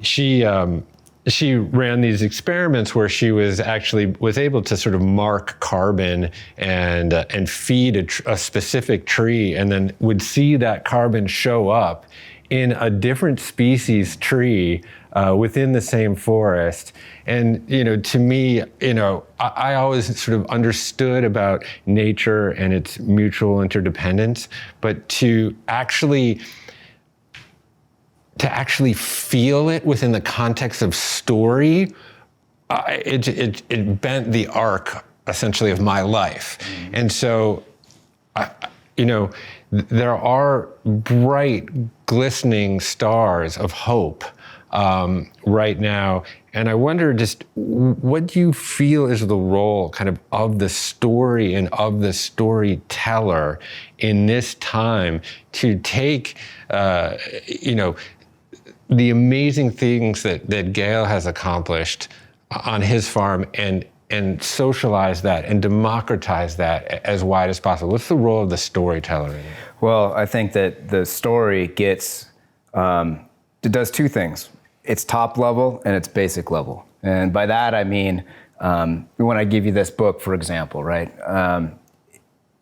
she ran these experiments where she was able to sort of mark carbon and feed a specific tree, and then would see that carbon show up in a different species tree within the same forest. And, you know, to me, you know, I always sort of understood about nature and its mutual interdependence, but to actually feel it within the context of story, it bent the arc essentially of my life. Mm-hmm. And so, you know, there are bright, glistening stars of hope right now. And I wonder just what do you feel is the role kind of the story and of the storyteller in this time to take, you know, the amazing things that Gail has accomplished on his farm and socialize that and democratize that as wide as possible? What's the role of the storyteller in it? Well, I think that the story gets, it does two things. It's top level and it's basic level. And by that, I mean, when I give you this book, for example, right?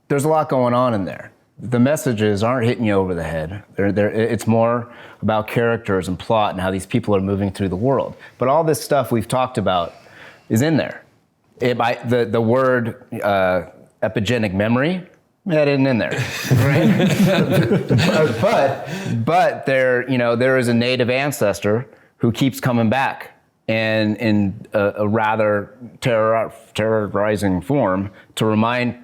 There's a lot going on in there. The messages aren't hitting you over the head. It's more about characters and plot and how these people are moving through the world. But all this stuff we've talked about is in there. The word epigenetic memory, that isn't in there, right? but there is a native ancestor who keeps coming back, and in a rather terrorizing form to remind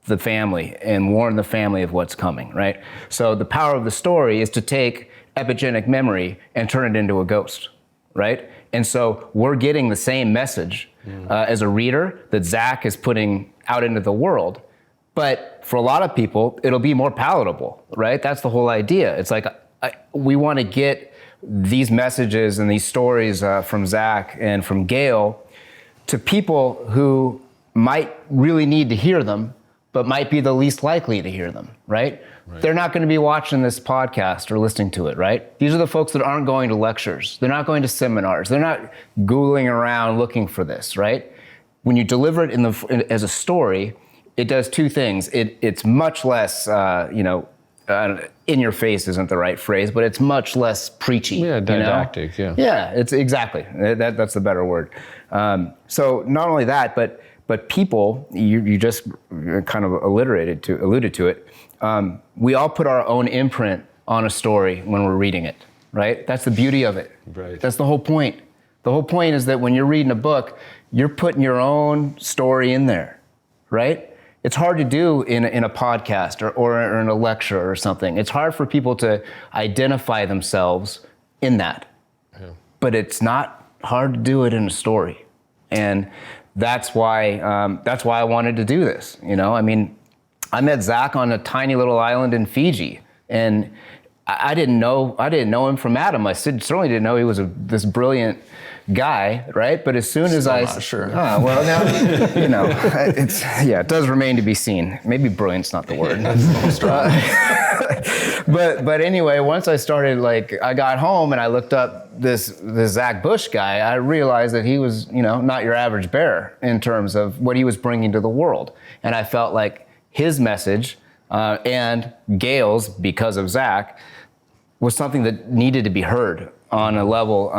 the family and warn the family of what's coming, right? So the power of the story is to take epigenetic memory and turn it into a ghost, right? And so we're getting the same message as a reader that Zach is putting out into the world. But for a lot of people, it'll be more palatable, right? That's the whole idea. It's like we want to get these messages and these stories from Zach and from Gail to people who might really need to hear them, but might be the least likely to hear them, right? They're not going to be watching this podcast or listening to it, right? These are the folks that aren't going to lectures. They're not going to seminars. They're not Googling around looking for this, right? When you deliver it as a story, it does two things. It's much less, in your face isn't the right phrase, but it's much less preachy. Yeah, didactic, you know? Yeah, it's exactly. That's the better word. So not only that, but people, you just kind of alluded to it. We all put our own imprint on a story when we're reading it, right? That's the beauty of it. Right. That's the whole point. The whole point is that when you're reading a book, you're putting your own story in there, right? It's hard to do in a podcast or in a lecture or something. It's hard for people to identify themselves in that. Yeah. But it's not hard to do it in a story. And that's why I wanted to do this. You know, I mean, I met Zach on a tiny little island in Fiji, and I didn't know him from Adam. I certainly didn't know he was this brilliant guy, right? But as soon as I'm not sure. Well, now, you know, it does remain to be seen. Maybe brilliant's not the word. But anyway, once I started, I got home and I looked up this Zach Bush guy, I realized that he was, not your average bear in terms of what he was bringing to the world. And I felt like his message and Gail's, because of Zach, was something that needed to be heard on a level,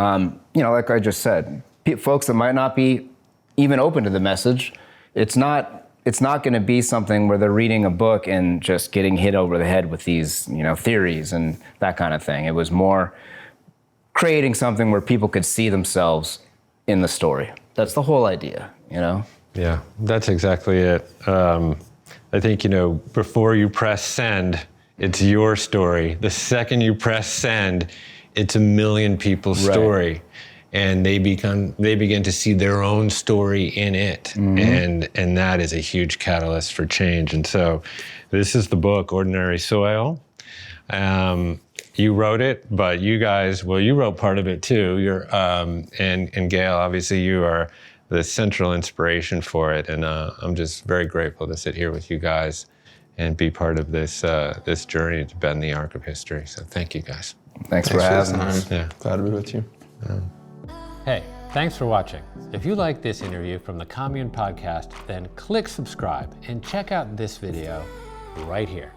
like I just said, folks that might not be even open to the message. It's not going to be something where they're reading a book and just getting hit over the head with these, theories and that kind of thing. It was more creating something where people could see themselves in the story. That's the whole idea, Yeah, that's exactly it. I think, before you press send, it's your story. The second you press send, it's a million people's story. And they begin to see their own story in it. And that is a huge catalyst for change. And so this is the book, Ordinary Soil. You wrote it, but you guys, you wrote part of it too. And Gail, obviously you are the central inspiration for it. And I'm just very grateful to sit here with you guys and be part of this this journey to bend the arc of history. So thank you guys. Thanks for having us. Yeah. Glad to be with you. Hey, thanks for watching. If you like this interview from the Commune podcast, then click subscribe and check out this video right here.